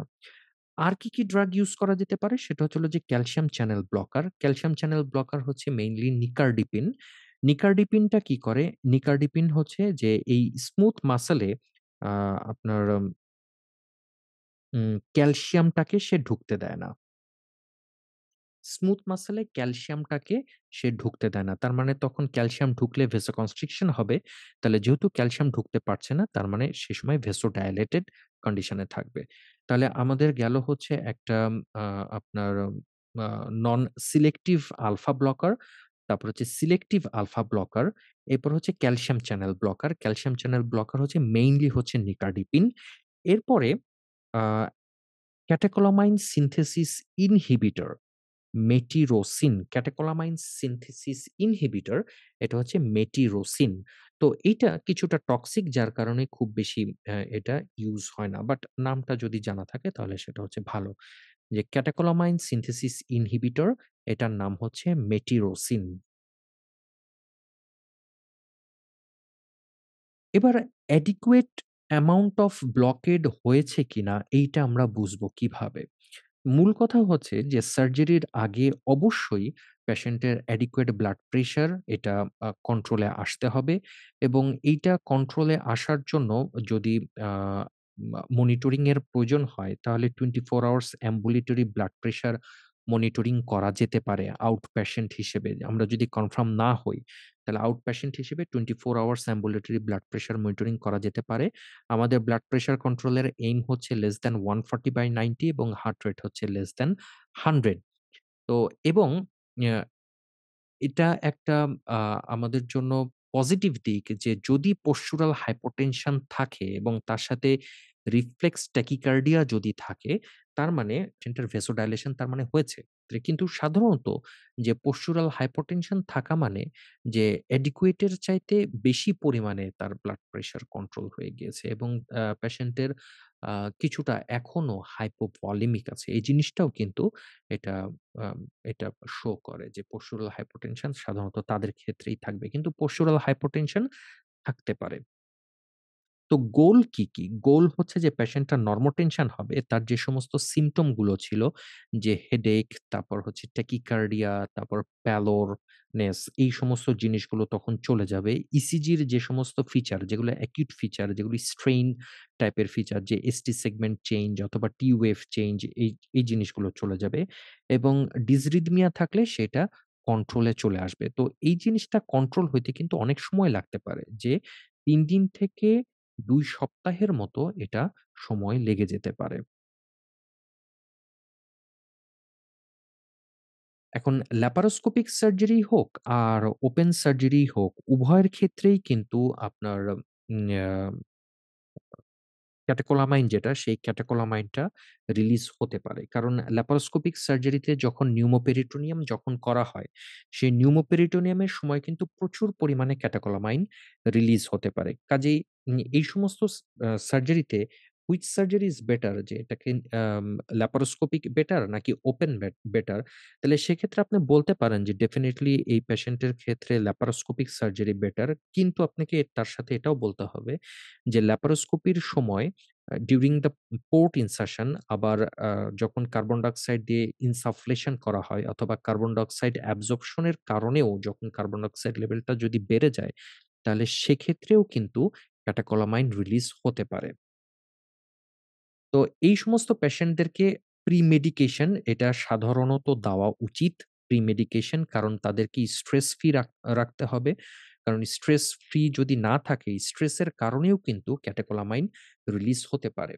আর কি ড্রাগ ইউস করা যেতে পারে? সেটা হচ্ছে হলো যে calcium channel blocker. Calcium channel blocker হচ্ছে মেইনলি নিকারডিপিন। নিকারডিপিনটা কি করে? নিকারডিপিন হচ্ছে যে এই স্মুথ মাসল এ আ আপনার ক্যালসিয়ামটাকে সে ঢুকতে দেয় না। স্মুথ মাসল এ ক্যালসিয়ামটাকে সে ঢুকতে দেয় না। তার মানে তখন ক্যালসিয়াম ঢুকলে ভেসোকনস্ট্রিকশন হবে। তাহলে যেহেতু ক্যালসিয়াম ঢুকতে পারছে না, তার মানে সে সময় ভেসোডাইলেটেড কন্ডিশন এ থাকবে। তাহলে আমাদের গেল হচ্ছে একটা আ আপনার আ নন সিলেক্টিভ আলফা ব্লকার, তারপর হচ্ছে সিলেক্টিভ আলফা ব্লকার, এরপর হচ্ছে calcium channel blocker. Calcium channel blocker হচ্ছে মেইনলি হচ্ছে নিকারডিপিন। এরপরে আ catecholamine synthesis inhibitor catecholamine synthesis inhibitor এটা হচ্ছে মেটিরোসিন। তো এইটা কিছুটা টক্সিক যার কারণে খুব বেশি এটা ইউস হয় না। বাট নামটা যদি জানা থাকে তাহলে সেটা হচ্ছে ভালো। যে ক্যাটেকোলামাইন সিনথেসিস ইনহিবিটর এটার নাম হচ্ছে মেটিরোসিন। এবার অ্যাডিকুয়েট অ্যামাউন্ট অফ ব্লকেড হয়েছে কিনা এইটা আমরা বুঝবো কিভাবে? মূল কথা হচ্ছে যে সার্জারির আগে অবশ্যই পেশেন্টের অ্যাডিকুয়েট ব্লাড প্রেশার এটা কন্ট্রোলে আসতে হবে এবং এইটা কন্ট্রোলে আসার জন্য যদি আ মনিটরিং এর প্রয়োজন হয় তাহলে 24 hours ambulatory blood pressure monitoring করা যেতে পারে আউট পেশেন্ট হিসেবে। আমরা যদি কনফার্ম না হই, তাহলে আউট পেশেন্ট হিসেবে 24 hours ambulatory blood pressure monitoring করা যেতে পারে। আমাদের ব্লাড প্রেশার কন্ট্রোলের এইম হচ্ছে লেস দ্যান 140/90 এবং হার্ট রেট হচ্ছে লেস দ্যান 100। তো এবং অ্যা এটা একটা আ আমাদের জন্য পজিটিভ দিক যে যদি postural hypotension থাকে এবং তার সাথে রিফ্লেক্স ট্যাকিকার্ডিয়া যদি থাকে, তার মানে পেশেন্টের ভেসোডাইলেশন তার মানে হয়েছে। কিন্তু সাধারণত যে postural hypotension থাকা মানে যে adequate এর চাইতে বেশি পরিমাণে তার ব্লাড প্রেশার কন্ট্রোল হয়ে গিয়েছে এবং পেশেন্টের আ কিছুটা এখনো hypovolemic আছে। এই জিনিসটাও কিন্তু এটা আম এটা শো করে যে postural hypotension সাধারণত তাদের ক্ষেত্রেই থাকবে। কিন্তু postural hypotension থাকতে পারে। তো গোল কি, কি? গোল হচ্ছে যে পেশেন্টটা নরমোটেনশন হবে। তার যে সমস্ত সিম্পটম গুলো ছিল যে হেডেক, তারপর হচ্ছে ট্যাকিকার্ডিয়া, তারপর প্যালোরনেস এই সমস্ত জিনিসগুলো তখন চলে যাবে। ইসিজির যে সমস্ত ফিচার যেগুলো অ্যাকিউট ফিচার যেগুলি স্ট্রেইন টাইপের ফিচার যে এসটি সেগমেন্ট চেঞ্জ অথবা টি ওয়েভ চেঞ্জ এই জিনিসগুলো চলে যাবে এবং ডিসরিথমিয়া থাকলে সেটা কন্ট্রোলে চলে আসবে। তো এই জিনিসটা কন্ট্রোল হইতে কিন্তু অনেক সময় লাগতে পারে যে ৩ দিন থেকে ২ সপ্তাহের মতো এটা সময় লেগে যেতে পারে। এখন ল্যাপারোস্কোপিক সার্জারি হোক আর ওপেন সার্জারি হোক, উভয়ের ক্ষেত্রেই কিন্তু আপনার উম আ ক্যাটেকোলামাইন যেটা, সেই ক্যাটেকোলামাইনটা রিলিজ হতে পারে। কারণ ল্যাপারোস্কোপিক সার্জারিতে যখন নিউমোপেরিটোনিয়াম যখন করা হয়, সেই নিউমোপেরিটোনিয়ামের সময় কিন্তু প্রচুর পরিমাণে ক্যাটেকোলামাইন রিলিজ হতে পারে। কাজেই এই সমস্ত সার্জারিতে হুইচ সার্জারি ইস বেটার যে এটাকে আম ল্যাপারোস্কোপিক বেটার নাকি ওপেন বেটার? তাহলে সেক্ষেত্রে আপনি বলতে পারেন যে ডেফিনিটলি এই পেশেন্টের ক্ষেত্রে ল্যাপারোস্কোপিক সার্জারি বেটার। কিন্তু আপনাকে তার সাথে এটাও বলতে হবে যে ল্যাপারোস্কোপির সময় ডিউরিং দ্যা পোর্ট ইনসারশন আবার আ যখন কার্বন ডাইঅক্সাইড দিয়ে ইনসাফ্লেশন করা হয় অথবা কার্বন ডাইঅক্সাইড অ্যাবজর্পশন এর কারণেও যখন কার্বন ডাইঅক্সাইড লেভেলটা যদি বেড়ে যায়, তাহলে সেক্ষেত্রেও কিন্তু ক্যাটেকোলামাইন রিলিজ হতে পারে। তো এই সমস্ত পেশেন্টদেরকে প্রি-মেডিকেশন এটা সাধারণত দেওয়া উচিত। প্রি-মেডিকেশন কারণ তাদেরকে স্ট্রেস ফ্রি রাখতে হবে। কারণ স্ট্রেস ফ্রি যদি না থাকে, স্ট্রেসের কারণেও কিন্তু ক্যাটেকোলামাইন রিলিজ হতে পারে।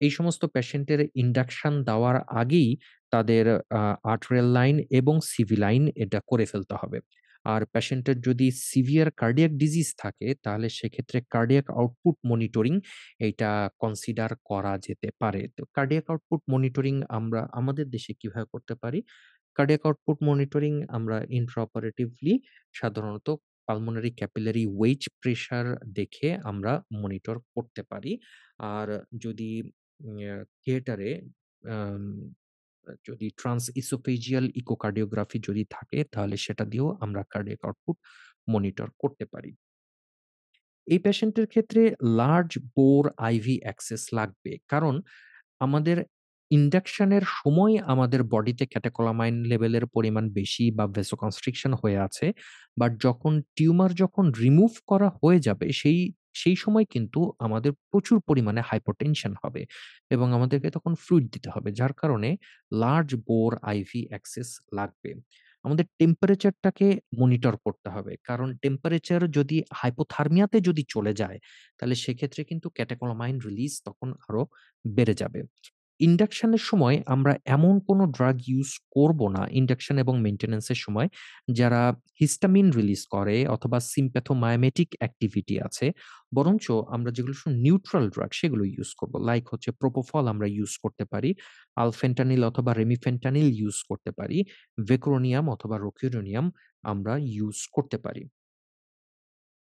এই সমস্ত পেশেন্টের ইন্ডাকশন দেওয়ার আগেই তাদের আ আর্টেরিয়াল লাইন এবং সিভি লাইন এটা করে ফেলতে হবে। আর পেশেন্টের যদি সিভিয়ার কার্ডিয়াক ডিজিজ থাকে তাহলে সেক্ষেত্রে কার্ডিয়াক আউটপুট মনিটরিং এইটা কনসিডার করা যেতে পারে। তো কার্ডিয়াক আউটপুট মনিটরিং আমরা আমাদের দেশে কিভাবে করতে পারি? কার্ডিয়াক আউটপুট মনিটরিং আমরা ইন্ট্রাঅপারেটিভলি সাধারণত পালমোনারি ক্যাপিলারি ওয়েজ প্রেশার দেখে আমরা মনিটর করতে পারি। আর যদি থিয়েটারে আম যদি ট্রান্স-ইসোফেজিয়াল ইকোকার্ডিওগ্রাফি যদি থাকে তাহলে সেটা দিয়েও আমরা কার্ডিয়াক আউটপুট মনিটর করতে পারি। এই পেশেন্টের ক্ষেত্রে লার্জ বোর আইভি অ্যাক্সেস লাগবে। কারণ আমাদের ইন্ডাকশন এর সময় আমাদের বডিতে ক্যাটেকোলামাইন লেভেলের পরিমাণ বেশি বা ভেসোকনস্ট্রিকশন হয়ে আছে। বাট যখন টিউমার যখন রিমুভ করা হয়ে যাবে সেই সময় কিন্তু আমাদের প্রচুর পরিমাণে হাইপোটেনশন হবে এবং আমাদেরকে তখন ফ্লুইড দিতে হবে। যার কারণে লার্জ বোর আইভি অ্যাক্সেস লাগবে। আমাদের টেম্পারেচারটাকে মনিটর করতে হবে। কারণ টেম্পারেচার যদি হাইপোথার্মিয়াতে যদি চলে যায়, তাহলে সেক্ষেত্রে কিন্তু ক্যাটেকোলামাইন রিলিজ তখন আরো বেড়ে যাবে। ইন্ডাকশন এর সময় আমরা এমন কোনো ড্রাগ ইউজ করব না ইন্ডাকশন এবং মেইনটেন্যান্স এর সময় যারা হিস্টামিন রিলিজ করে অথবা সিম্প্যাথোমাইমেটিক অ্যাক্টিভিটি আছে। বরঞ্চ আমরা যেগুলো নিউট্রাল ড্রাগ সেগুলো ইউজ করব। লাইক হচ্ছে প্রোপোফল আমরা ইউজ করতে পারি, আলফেন্টানিল অথবা রেমিফেন্টানিল ইউজ করতে পারি, ভেক্রোনিয়াম অথবা রোকিউরেনিয়াম আমরা ইউজ করতে পারি।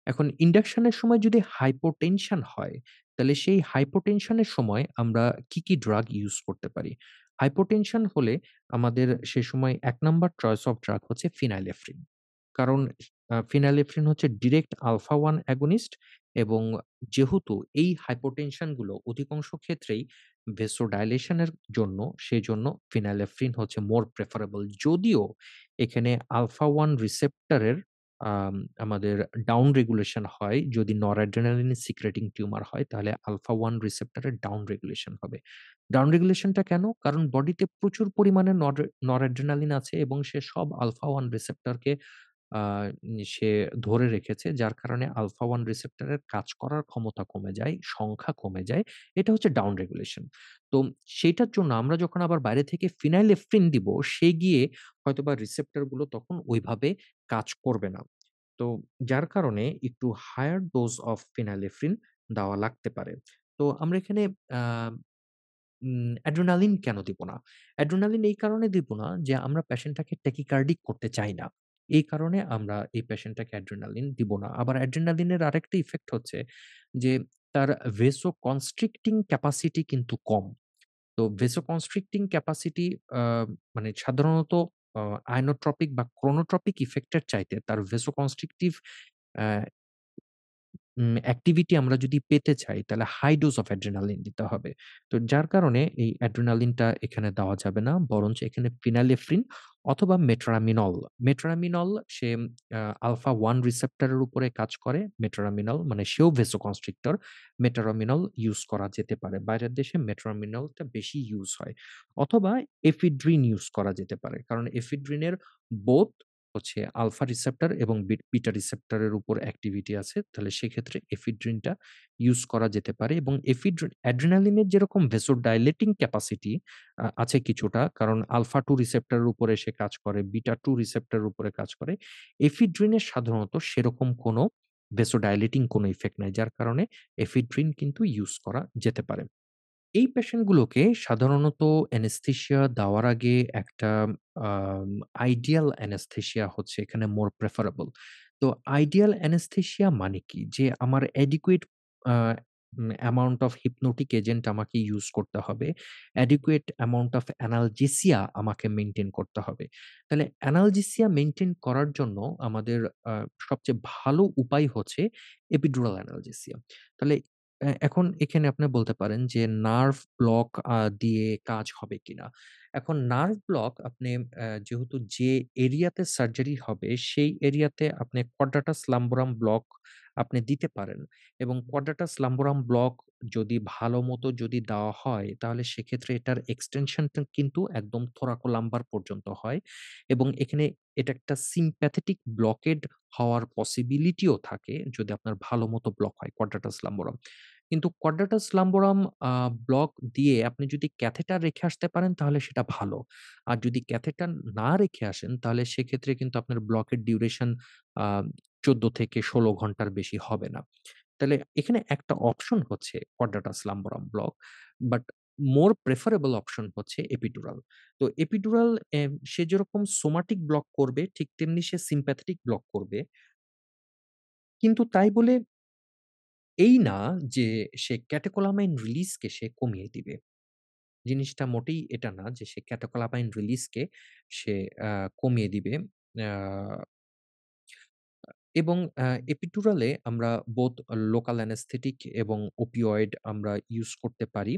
এখন ইন্ডাকশনের সময় যদি হাইপোটেনশন হয়, তাহলে সেই হাইপোটেনশনের সময় আমরা কি ড্রাগ ইউজ করতে পারি? হাইপোটেনশন হলে আমাদের সে সময় ১ নাম্বার চয়েস অফ ড্রাগ হচ্ছে ফিনাইলেফ্রিন। কারণ ফিনাইলেফ্রিন হচ্ছে ডিরেক্ট আলফা 1 অ্যাগনিস্ট এবং যেহেতু এই হাইপোটেনশন গুলো অধিকাংশ ক্ষেত্রেই ভেসোডাইলেশন এর জন্য, সেজন্য ফিনাইলেফ্রিন হচ্ছে মোর প্রেফারেবল। যদিও এখানে আলফা 1 রিসেপ্টরের আম আমাদের ডাউন রেগুলেশন হয়। যদি নরঅ্যাড্রিনালিন সিক্রেটিং টিউমার হয় তাহলে আলফা 1 রিসেপ্টরের ডাউন রেগুলেশন হবে। ডাউন রেগুলেশনটা কেন? কারণ বডিতে প্রচুর পরিমাণে নরঅ্যাড্রিনালিন আছে এবং সে সব আলফা 1 রিসেপ্টরকে আ সে ধরে রেখেছে। যার কারণে আলফা 1 রিসেপ্টরের কাজ করার ক্ষমতা কমে যায়, সংখ্যা কমে যায়। এটা হচ্ছে ডাউন রেগুলেশন। তো সেইটার জন্য আমরা যখন আবার বাইরে থেকে ফিনাইলেফ্রিন দিব, সে গিয়ে হয়তোবা রিসেপ্টর গুলো তখন ওইভাবে কাজ করবে না। তো যার কারণে একটু হায়ার ডোজ অফ ফিনাইলেফ্রিন দেওয়া লাগতে পারে। তো আমরা এখানে আ অ্যাড্রিনালিন কেন দিব না? অ্যাড্রিনালিন এই কারণে দিব না যে আমরা পেশেন্টটাকে ট্যাকিকার্ডিক করতে চাই না। এই কারণে আমরা এই পেশেন্টটাকে অ্যাড্রিনালিন দিব না। আবার অ্যাড্রিনালিনের আরেকটা ইফেক্ট হচ্ছে যে তার ভেসোকনস্ট্রিক্টিং ক্যাপাসিটি কিন্তু কম। তো ভেসোকনস্ট্রিক্টিং ক্যাপাসিটি আ মানে সাধারণত আ আইনোট্রপিক বা ক্রোনোট্রপিক ইফেক্ট এর চাইতে তার ভেসোকনস্ট্রিকটিভ অ্যা অ্যাক্টিভিটি আমরা যদি পেতে চাই তাহলে হাই ডোজ অফ অ্যাড্রিনালিন দিতে হবে। তো যার কারণে এই অ্যাড্রিনালিনটা এখানে দেওয়া যাবে না। বরঞ্চ এখানে ফিনাইলেফ্রিন অথবা মেট্রামিনল। মেট্রামিনল সে আলফা 1 রিসেপ্টরের উপরে কাজ করে। মেট্রামিনল মানে সেও ভেসোকনস্ট্রিক্টর। মেট্রামিনল ইউজ করা যেতে পারে। বাইরের দেশে মেট্রামিনলটা বেশি ইউজ হয়। অথবা এফিড্রিন ইউজ করা যেতে পারে। কারণ এফিড্রিনের বোথ হচ্ছে আলফা রিসেপ্টর এবং বিটা রিসেপ্টরের উপর অ্যাক্টিভিটি আছে। তাহলে সেক্ষেত্রে এফিড্রিনটা ইউজ করা যেতে পারে এবং অ্যাড্রিনালিনের যেরকম ভেসোডাইলেটিং ক্যাপাসিটি আছে কিছুটা। কারণ আলফা 2 রিসেপ্টরের উপরে সে কাজ করে, বিটা 2 রিসেপ্টরের উপরে কাজ করে। এফিড্রিনের সাধারণত সেরকম কোনো ভেসোডাইলেটিং কোনো ইফেক্ট নাই। যার কারণে এফিড্রিন কিন্তু ইউজ করা যেতে পারে। এই পেশেন্টগুলোকে সাধারণত অ্যানেসথেসিয়া দেওয়ার আগে একটা আম আইডিয়াল অ্যানেসথেসিয়া হচ্ছে এখানে মোর প্রেফারেবল। তো আইডিয়াল অ্যানেসথেসিয়া মানে কি? যে আমার adequate a amount of hypnotic agent আমাকে ইউজ করতে হবে। অ্যাডিকুয়েট অ্যামাউন্ট অফ অ্যানালজেসিয়া আমাকে মেইনটেইন করতে হবে। তাহলে অ্যানালজেসিয়া মেইনটেইন করার জন্য আমাদের আ সবচেয়ে ভালো উপায় হচ্ছে এপিডুরাল অ্যানালজেসিয়া। তাহলে এখন এখানে আপনি বলতে পারেন যে নার্ভ ব্লক দিয়ে কাজ হবে কিনা? এখন নার্ভ ব্লক আপনি যেহেতু যে এরিয়াতে সার্জারি হবে সেই এরিয়াতে আপনি কোয়াড্রাটাস লাম্বোরাম ব্লক আপনি দিতে পারেন এবং quadratus lumborum ব্লক যদি ভালোমতো যদি দেওয়া হয়, তাহলে সেক্ষেত্রে এটার এক্সটেনশনটা কিন্তু একদম thoracolumbar পর্যন্ত হয় এবং এখানে এটা একটা sympathetic blockade হওয়ার পসিবিলিটিও থাকে যদি আপনার ভালোমতো ব্লক হয় quadratus lumborum। কিন্তু quadratus lumborum আ ব্লক দিয়ে আপনি যদি ক্যাথেটার রেখে আসতে পারেন তাহলে সেটা ভালো। আর যদি ক্যাথেটার না রেখে আসেন তাহলে সেক্ষেত্রে কিন্তু আপনার ব্লকের ডিউরেশন আ ১৪ থেকে ১৬ ঘন্টার বেশি হবে না। তাহলে এখানে একটা অপশন হচ্ছে quadratus lumborum block. But more preferable option হচ্ছে এপিডুরাল। তো এপিডুরাল সে যেরকম সোমাটিক ব্লক করবে ঠিক তেমনি সে সিম্প্যাথেটিক ব্লক করবে। কিন্তু তাই বলে এই না যে সে ক্যাটেকোলামাইন রিলিজকে সে কমিয়ে দিবে। জিনিসটা মোটেই এটা না যে সে ক্যাটেকোলামাইন রিলিজকে সে আ কমিয়ে দিবে। আ এবং এপিডুরালে আমরা বোথ লোকাল অ্যানেস্থেটিক এবং ওপিওয়েড আমরা ইউজ করতে পারি।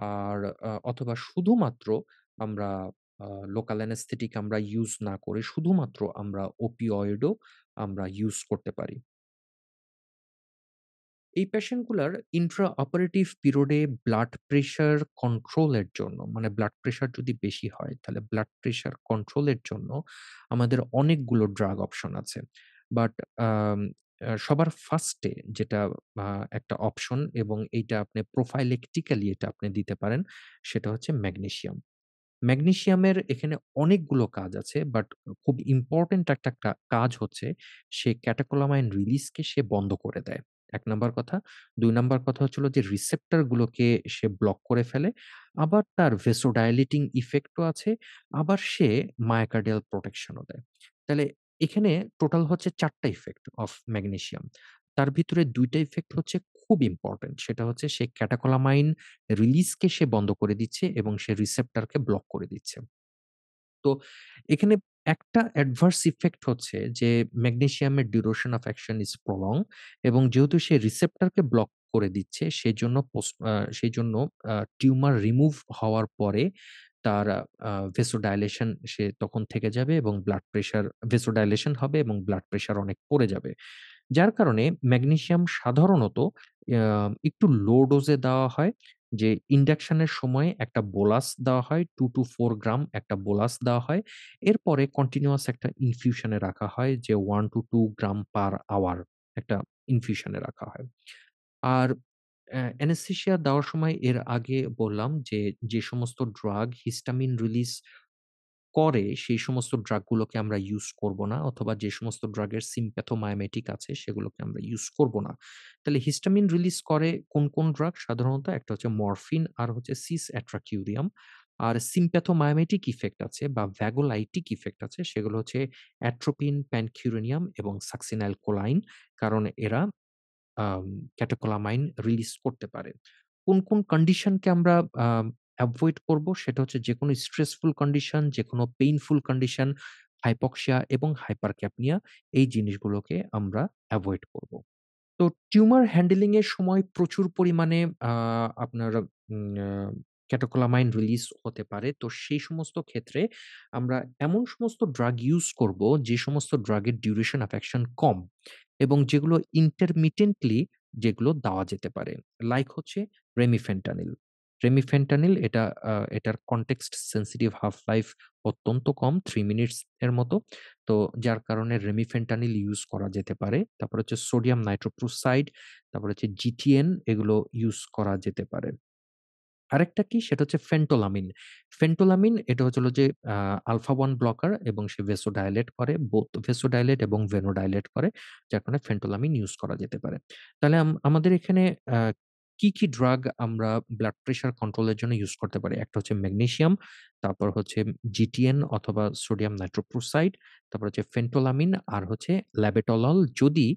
আর অথবা শুধুমাত্র আমরা আ লোকাল অ্যানেস্থেটিক আমরা ইউজ না করে শুধুমাত্র আমরা ওপিওয়েডও আমরা ইউজ করতে পারি। এই পেশেন্ট গুলার ইন্ট্রা অপারেটিভ পিরিয়ডে ব্লাড প্রেশার কন্ট্রোল এর জন্য মানে ব্লাড প্রেশার যদি বেশি হয় তাহলে ব্লাড প্রেশার কন্ট্রোল এর জন্য আমাদের অনেকগুলো ড্রাগ অপশন আছে। বাট আম সবার ফার্স্ট এ যেটা আ একটা অপশন এবং এইটা আপনি প্রোফাইলেক্টিক্যালি এটা আপনি দিতে পারেন সেটা হচ্ছে ম্যাগনেসিয়াম। ম্যাগনেসিয়ামের এখানে অনেকগুলো কাজ আছে বাট খুব ইম্পোর্টেন্ট একটা কাজ হচ্ছে সে ক্যাটেকোলামাইন রিলিজকে সে বন্ধ করে দেয়। ১ নাম্বার কথা। ২ নাম্বার কথা হচ্ছে হলো যে রিসেপ্টর গুলোকে সে ব্লক করে ফেলে। আবার তার ভেসোডাইলেটিং ইফেক্ট ও আছে। আবার সে মায়োকার্ডিয়াল প্রোটেকশন ও দেয়। তাহলে এখানে টোটাল হচ্ছে ৪ টা ইফেক্ট অফ ম্যাগনেসিয়াম। তার ভিতরে ২ টা ইফেক্ট হচ্ছে খুব ইম্পোর্টেন্ট। সেটা হচ্ছে সে ক্যাটেকোলামাইন রিলিজকে সে বন্ধ করে দিচ্ছে এবং সে রিসেপ্টরকে ব্লক করে দিচ্ছে। তো এখানে একটা অ্যাডভার্স ইফেক্ট হচ্ছে যে ম্যাগনেসিয়ামের duration of action is prolong এবং যেহেতু সে রিসেপ্টরকে ব্লক করে দিচ্ছে সেজন্য টিউমার রিমুভ হওয়ার পরে তার ভেসোডাইলেশন সে তখন থেকে যাবে এবং ব্লাড প্রেশার ভেসোডাইলেশন হবে এবং ব্লাড প্রেশার অনেক পড়ে যাবে। যার কারণে ম্যাগনেসিয়াম সাধারণত একটু লো ডোজে দেওয়া হয়। যে ইন্ডাকশন এর সময় একটা বোলাস দেওয়া হয় 2 to 4 গ্রাম একটা বোলাস দেওয়া হয়। এরপরে কন্টিনিউয়াস একটা ইনফিউশন এ রাখা হয় যে 1 to 2 গ্রাম পার আওয়ার একটা ইনফিউশন এ রাখা হয়। আর অ্যানেসথেসিয়া দেওয়ার সময় এর আগে বললাম যে, যে সমস্ত ড্রাগ হিস্টামিন রিলিজ করে সেই সমস্ত ড্রাগ গুলোকে আমরা ইউজ করব না অথবা যে সমস্ত ড্রাগের sympathomymetic আছে সেগুলোকে আমরা ইউজ করব না। তাহলে হিস্টামিন রিলিজ করে কোন ড্রাগ? সাধারণত একটা হচ্ছে মরফিন আর হচ্ছে সিস অ্যাট্রাকিউরিয়াম। আর sympathomymetic ইফেক্ট আছে বা ভ্যাগোলাইটিক ইফেক্ট আছে সেগুলো হচ্ছে অ্যাট্রোপিন, প্যানকিউরেনিয়াম এবং সাকসিনাইলকোলাইন। কারণ এরা আম ক্যাটেকোলামাইন রিলিজ করতে পারে। কোন কন্ডিশনকে আমরা এভয়েড করব সেটা হচ্ছে যেকোনো স্ট্রেসফুল কন্ডিশন, যেকোনো পেইনফুল কন্ডিশন, হাইপক্সিয়া এবং হাইপারক্যাপনিয়া এই জিনিসগুলোকে আমরা এভয়েড করব। তো টিউমার হ্যান্ডলিং এর সময় প্রচুর পরিমাণে আ আপনার উম আ ক্যাটেকোলামাইন রিলিজ হতে পারে। তো সেই সমস্ত ক্ষেত্রে আমরা এমন সমস্ত ড্রাগ ইউজ করব যে সমস্ত ড্রাগের ডিউরেশন অফ অ্যাকশন কম এবং যেগুলো ইন্টারমিটেন্টলি যেগুলো দেওয়া যেতে পারে। লাইক হচ্ছে রেমিফেন্টানিল। রেমিফেন্টানিল এটার কনটেক্সট সেনসিটিভ হালফ লাইফ অত্যন্ত কম ৩ মিনিটস এর মতো। তো যার কারণে রেমিফেন্টানিল ইউজ করা যেতে পারে। তারপর হচ্ছে সোডিয়াম নাইট্রোক্লোরাইড, তারপর হচ্ছে জিটিএন এগুলো ইউজ করা যেতে পারে। আরেকটা কি সেটা হচ্ছে ফেন্টোলামিন। ফেন্টোলামিন এটা হচ্ছে হলো যে আলফা 1 ব্লকার এবং সে ভেসোডাইলেট করে বোথ ভেসোডাইলেট এবং ভেনোডাইলেট করে। যার কারণে ফেন্টোলামিন ইউজ করা যেতে পারে। তাহলে আমাদের এখানে আ কি ড্রাগ আমরা ব্লাড প্রেশার কন্ট্রোল এর জন্য ইউজ করতে পারি? একটা হচ্ছে ম্যাগনেসিয়াম, তারপর হচ্ছে জিটিএন অথবা সোডিয়াম নাইট্রোক্লোরাইড, তারপর হচ্ছে ফেন্টোলামিন আর হচ্ছে ল্যাবেটোলল যদি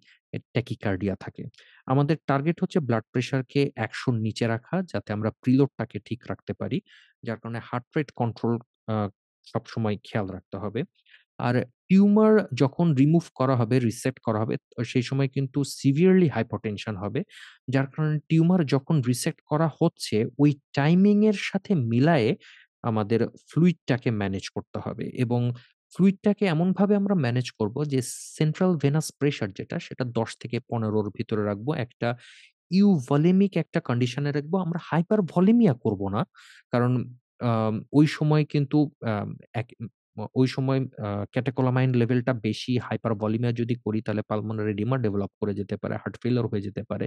ট্যাকিকার্ডিয়া থাকে। আমাদের টার্গেট হচ্ছে ব্লাড প্রেশারকে ১০০ র নিচে রাখা যাতে আমরা প্রিলোডটাকে ঠিক রাখতে পারি। যার কারণে হার্ট রেট কন্ট্রোল আ সবসময় খেয়াল রাখতে হবে। আর টিউমার যখন রিমুভ করা হবে, রিসেট করা হবে সেই সময় কিন্তু সিভিয়ারলি হাইপোটেনশন হবে। যার কারণে টিউমার যখন রিসেট করা হচ্ছে ওই টাইমিং এর সাথে মিলায়ে আমাদের ফ্লুইডটাকে ম্যানেজ করতে হবে এবং ফ্লুইডটাকে এমনভাবে আমরা ম্যানেজ করব যে সেন্ট্রাল ভেনাস প্রেশার যেটা সেটা ১০ থেকে ১৫ র ভিতরে রাখবো। একটা ইউভলিমিক একটা কন্ডিশনে রাখবো। আমরা হাইপারভলিমিয়া করব না। কারণ ওই সময় কিন্তু আম এক ওই সময় ক্যাটেকোলামাইন লেভেলটা বেশি হাইপারভলিমিয়া যদি করি তাহলে পালমোনারি এডিমা ডেভেলপ করে যেতে পারে, হার্ট ফেইলিউর হয়ে যেতে পারে।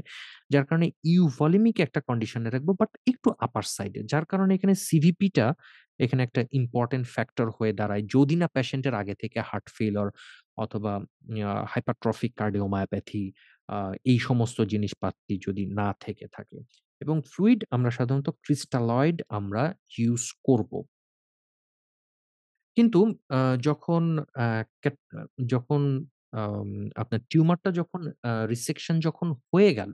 যার কারণে ইউভলিমিক একটা কন্ডিশনে রাখবো বাট একটু আপার সাইডে। যার কারণে এখানে সিভিপিটা এখানে একটা ইম্পোর্টেন্ট ফ্যাক্টর হয়ে দাঁড়ায়। যদি না পেশেন্টের আগে থেকে হার্ট ফেইলিউর অথবা হাইপারট্রফিক কার্ডিওমায়োপ্যাথি আ এই সমস্ত জিনিসপাতি যদি না থেকে থাকে। এবং ফ্লুইড আমরা সাধারণত ক্রিস্টালয়েড আমরা ইউস করব। কিন্তু আ যখন আ ক্যাট আ যখন আম আপনার টিউমারটা যখন রিসেকশন যখন হয়ে গেল,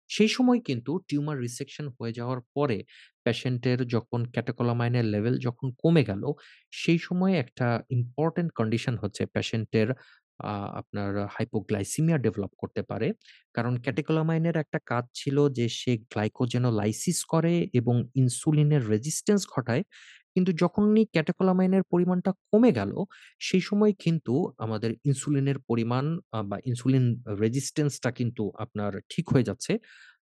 সেই সময় কিন্তু টিউমার রিসেকশন হয়ে যাওয়ার পরে পেশেন্টের যখন ক্যাটেকোলামাইন এর লেভেল যখন কমে গেল, সেই সময়ে একটা ইম্পোর্টেন্ট কন্ডিশন হচ্ছে পেশেন্টের আপনার হাইপোগ্লাইসেমিয়া ডেভেলপ করতে পারে। কারণ ক্যাটেকোলামাইন এর একটা কাজ ছিল যে সে গ্লাইকোজেনোলাইসিস করে এবং ইনসুলিনের রেজিস্ট্যান্স ঘটায়। কিন্তু যখনই ক্যাটেকোলামাইন এর পরিমাণটা কমে গেল, সেই সময় কিন্তু আমাদের ইনসুলিনের পরিমাণ বা ইনসুলিন রেজিস্ট্যান্স টা কিন্তু আপনার ঠিক হয়ে যাচ্ছে।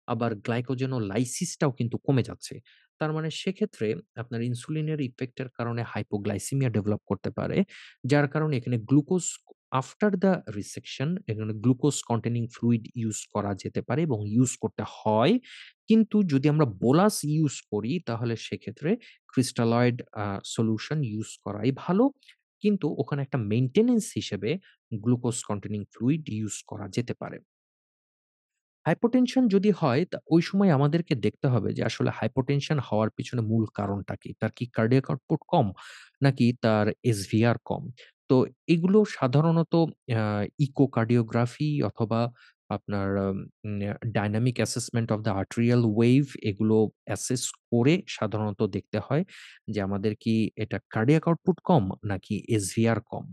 আবার গ্লাইকোজেনোলাইসিসটাও কিন্তু কমে যাচ্ছে। তার মানে সেক্ষেত্রে আপনার ইনসুলিনের ইফেক্ট এর কারণে হাইপোগ্লাইসেমিয়া ডেভেলপ করতে পারে। যার কারণে এখানে গ্লুকোজ আফটার দ্য রিসেকশন এখানে গ্লুকোজ কনটেনিং ফ্লুইড ইউস করা যেতে পারে এবং ইউস করতে হয়। কিন্তু যদি আমরা বোলাস ইউস করি তাহলে সেক্ষেত্রে ক্রিস্টালয়েড সলিউশন ইউস করাই ভালো। কিন্তু ওখানে একটা মেইনটেন্যান্স হিসেবে গ্লুকোজ কনটেনিং ফ্লুইড ইউস করা যেতে পারে। হাইপোটেনশন যদি হয় ওই সময় আমাদেরকে দেখতে হবে যে আসলে হাইপোটেনশন হওয়ার পিছনে মূল কারণটা কি? তার কি কার্ডিয়াক আউটপুট কম? নাকি তার এসভিআর কম? তো এগুলো সাধারণত আ ইকোকার্ডিওগ্রাফি অথবা আপনার dynamic assessment of the arterial wave এগুলো অ্যাসেস করে সাধারণত দেখতে হয় যে আমাদের কি এটা কার্ডিয়াক আউটপুট কম নাকি এসভিআর কম?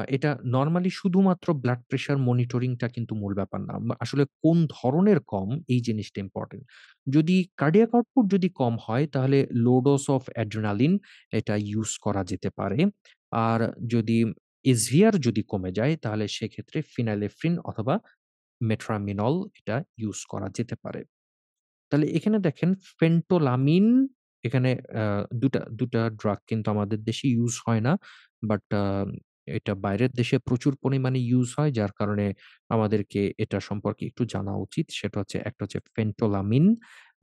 এটা নরমালি শুধুমাত্র ব্লাড প্রেশার মনিটরিংটা কিন্তু মূল ব্যাপার না। আসলে কোন ধরনের কম এই জিনিসটা ইম্পোর্টেন্ট। যদি কার্ডিয়াক আউটপুট যদি কম হয় তাহলে লো ডোজ অফ অ্যাড্রিনালিন এটা ইউস করা যেতে পারে। আর যদি এসভিআর যদি কমে যায় তাহলে সেক্ষেত্রে ফিনাইলেফ্রিন অথবা মেট্রামিনল এটা ইউস করা যেতে পারে। তাহলে এখানে দেখেন ফেন্টোলামিন এখানে ২ টা ড্রাগ কিন্তু আমাদের দেশে ইউস হয় না। বাট এটা বাইরের দেশে প্রচুর পরিমাণে ইউস হয় যার কারণে আমাদেরকে এটা সম্পর্কে একটু জানা উচিত। সেটা হচ্ছে একটা হচ্ছে ফেন্টোলামিন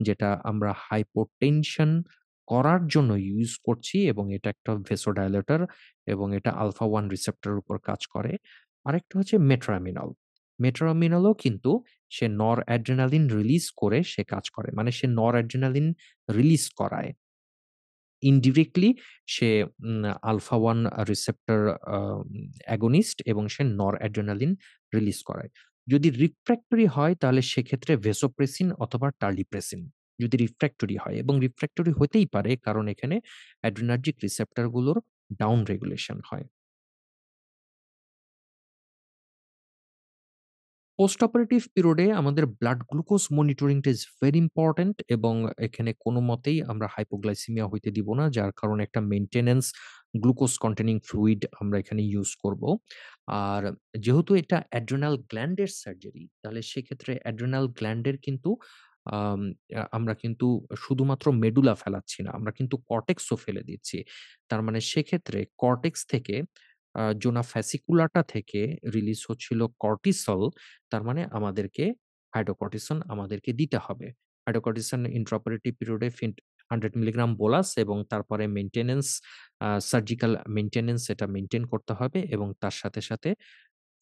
যেটা আমরা হাইপোটেনশন করার জন্য ইউস করছি এবং এটা একটা ভেসোডাইলেটর এবং এটা আলফা 1 রিসেপ্টর এর উপর কাজ করে। আরেকটা হচ্ছে মেট্রামিনল। মেট্রামিনলও কিন্তু সে নরঅ্যাড্রিনালিন রিলিজ করে সে কাজ করে। মানে সে নরঅ্যাড্রিনালিন রিলিজ করায়। ইনডিরেক্টলি সে আলফা 1 রিসেপ্টর অ্যাগনিস্ট এবং সে নরঅ্যাড্রিনালিন রিলিজ করায়। যদি রিফ্র্যাক্টরি হয় তাহলে সেক্ষেত্রে ভেসোপ্রেসিন অথবা টার্লিপ্রেসিন। যদি রিফ্র্যাক্টরি হয় এবং রিফ্র্যাক্টরি হতেই পারে কারণ এখানে অ্যাড্রিনার্জিক রিসেপ্টর গুলোর ডাউন রেগুলেশন হয়। পোস্ট অপারেটিভ পিরিয়ডে আমাদের ব্লাড গ্লুকোজ মনিটরিংটা ইস ভেরি ইম্পোর্টেন্ট এবং এখানে কোনো মতেই আমরা হাইপোগ্লাইসেমিয়া হইতে দিব না। যার কারণে একটা মেইনটেন্যান্স গ্লুকোজ কনটেনিং ফ্লুইড আমরা এখানে ইউস করব। আর যেহেতু এটা অ্যাড্রিনাল গ্ল্যান্ড এর সার্জারি তাহলে সেক্ষেত্রে অ্যাড্রিনাল গ্ল্যান্ড এর কিন্তু আম আমরা কিন্তু শুধুমাত্র মেডুলা ফেলাচ্ছি না। আমরা কিন্তু কর্টেক্সও ফেলে দিচ্ছি। তার মানে সেক্ষেত্রে কর্টেক্স থেকে জোনা ফ্যাসিকুলাটা থেকে রিলিজ হচ্ছিল কর্টিসল তার মানে আমাদেরকে হাইড্রোকর্টিসন আমাদেরকে দিতে হবে। হাইড্রোকর্টিসন ইন্ট্রাঅপারেটিভ পিরিয়ডে 100 মিলিগ্রাম বোলাস এবং তারপরে মেইনটেন্যান্স সার্জিক্যাল মেইনটেন্যান্স এটা মেইনটেইন করতে হবে এবং তার সাথে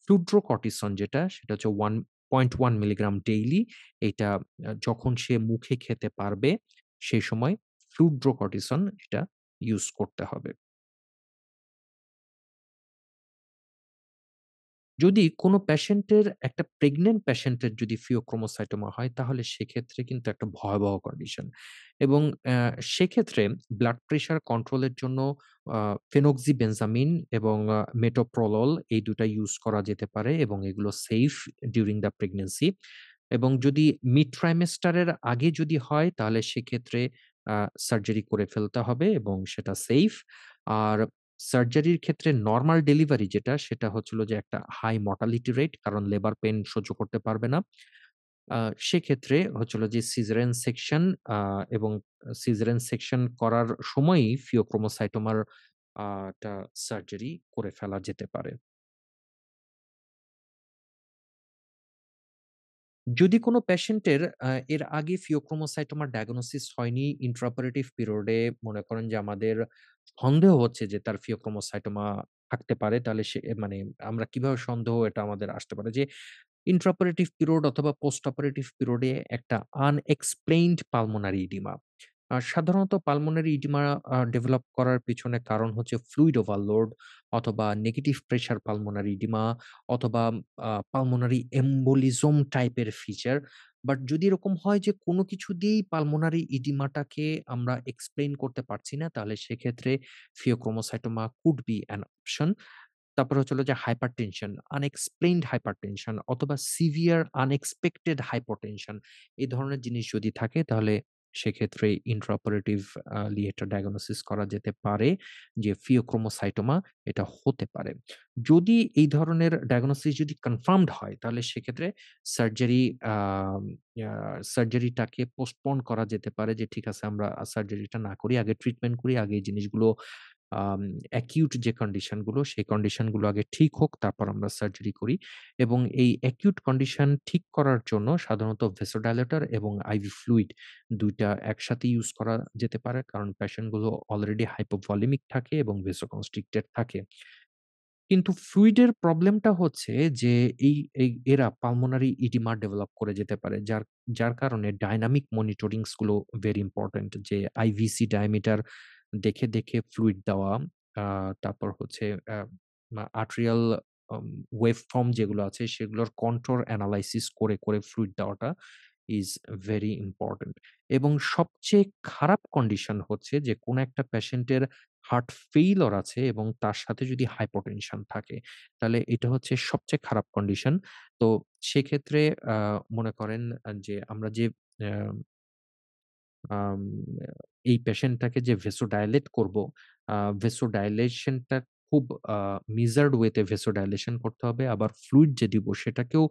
ফ্লুড্রোকর্টিসন যেটা সেটা হচ্ছে 1.1 মিলিগ্রাম ডেইলি এইটা যখন সে মুখে খেতে পারবে সেই সময় ফ্লুড্রোকর্টিসন এটা ইউস করতে হবে। যদি কোনো পেশেন্টের একটা প্রেগন্যান্ট পেশেন্টের যদি ফিওক্রোমোসাইটোমা হয় তাহলে সেক্ষেত্রে কিন্তু একটা ভয়াবহ কন্ডিশন এবং সেক্ষেত্রে ব্লাড প্রেশার কন্ট্রোলের জন্য আ ফেনক্সিবেনজামিন এবং মেটোপ্রোলল এই ২ টা ইউস করা যেতে পারে এবং এগুলো সেইফ ডিউরিং দ্য প্রেগন্যান্সি এবং যদি মিড ট্রাইমেস্টার এর আগে যদি হয় তাহলে সেক্ষেত্রে আ সার্জারি করে ফেলতে হবে এবং সেটা সেইফ। আর সার্জারির ক্ষেত্রে নরমাল ডেলিভারি যেটা, সেটা হচ্ছিল যে একটা হাই মর্টালিটি রেট কারণ লেবার পেইন সহ্য করতে পারবে না। আ সেক্ষেত্রে হচ্ছিল যে সিজারিয়ান সেকশন আ এবং সিজারিয়ান সেকশন করার সময়ই ফিওক্রোমোসাইটোমার টা সার্জারি করে ফেলা যেতে পারে। যদি কোনো পেশেন্টের এর আগে ফিওক্রোমোসাইটোমা ডায়াগনোসিস হয়নি, ইন্ট্রাঅপারেটিভ পিরিয়ডে মনে করেন যে আমাদের সন্দেহ হচ্ছে যে তার ফিওক্রোমোসাইটোমা থাকতে পারে, তাহলে সে মানে আমরা কিভাবে সন্দেহ এটা আমাদের আসতে পারে যে ইন্ট্রাঅপারেটিভ পিরিয়ড অথবা পোস্ট অপারেটিভ পিরিয়ডে একটা আনএক্সপ্লেইনড পালমোনারি ইডিমা। সাধারণত পালমোনারি ইডিমা ডেভেলপ করার পিছনে কারণ হচ্ছে ফ্লুইড ওভারলোড অথবা নেগেটিভ প্রেশার পালমোনারি ইডিমা অথবা পালমোনারি এম্বোলিজম টাইপের ফিচার। বাট যদি এরকম হয় যে কোনো কিছু দিয়েই পালমোনারি ইডিমাটাকে আমরা এক্সপ্লেইন করতে পারছি না, তাহলে সেক্ষেত্রে phaeochromocytoma could be an option. তারপরে হচ্ছে হলো যে হাইপারটেনশন, আনএক্সপ্লেইনড হাইপারটেনশন অথবা সিভিয়ার আনএক্সপেক্টেড হাইপোটেনশন এই ধরনের জিনিস যদি থাকে তাহলে সেক্ষেত্রে ইন্ট্রাঅপারেটিভ এটা ডায়াগনোসিস করা যেতে পারে যে ফিওক্রোমোসাইটোমা এটা হতে পারে। যদি এই ধরনের ডায়াগনোসিস যদি কনফার্মড হয় তাহলে সেক্ষেত্রে সার্জারি আম ইয়া সার্জারিটাকে পোস্টপোন করা যেতে পারে যে ঠিক আছে আমরা সার্জারিটা না করি, আগে ট্রিটমেন্ট করি, আগে এই জিনিসগুলো আম অ্যাকিউট যে কন্ডিশন গুলো, সেই কন্ডিশন গুলো আগে ঠিক হোক, তারপর আমরা সার্জারি করি এবং এই অ্যাকিউট কন্ডিশন ঠিক করার জন্য সাধারণত ভেসোডাইলেটর এবং আইভি ফ্লুইড ২ টা একসাথে ইউস করা যেতে পারে। কারণ পেশেন্ট গুলো অলরেডি হাইপোভলিমিক থাকে এবং ভেসোকনস্ট্রিক্টেড থাকে। কিন্তু ফ্লুইডের প্রবলেমটা হচ্ছে যে এরা পালমোনারি ইডিমা ডেভেলপ করে যেতে পারে। যার যার কারণে ডায়নামিক মনিটরিংস গুলো ভেরি ইম্পোর্টেন্ট যে আইভিসি ডায়ামিটার দেখে ফ্লুইড দেওয়া। আ তারপর হচ্ছে আর্টেরিয়াল আম ওয়েভফর্ম যেগুলো আছে সেগুলোর কন্ট্রোল এনালাইসিস করে ফ্লুইড দেওয়াটা ইস ভেরি ইম্পোর্টেন্ট। এবং সবচেয়ে খারাপ কন্ডিশন হচ্ছে যে কোন একটা পেশেন্টের হার্ট ফেইলিউর আছে এবং তার সাথে যদি হাইপোটেনশন থাকে, তাহলে এটা হচ্ছে সবচেয়ে খারাপ কন্ডিশন। তো সেক্ষেত্রে আ মনে করেন যে আমরা যে আ আম এই পেশেন্টটাকে যে ভেসোডাইলেট করব, আ ভেসোডাইলেশনটা খুব আ মেজার্ড ওয়েতে ভেসোডাইলেশন করতে হবে। আবার ফ্লুইড যে দিব সেটাকেও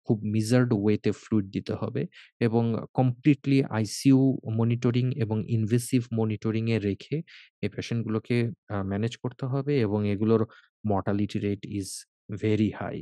খুব মেজার্ড ওয়েতে ফ্লুইড দিতে হবে এবং কমপ্লিটলি আইসিইউ মনিটরিং এবং ইনভেসিভ মনিটরিং এ রেখে এই পেশেন্টগুলোকে ম্যানেজ করতে হবে এবং এগুলোর mortality rate is very high.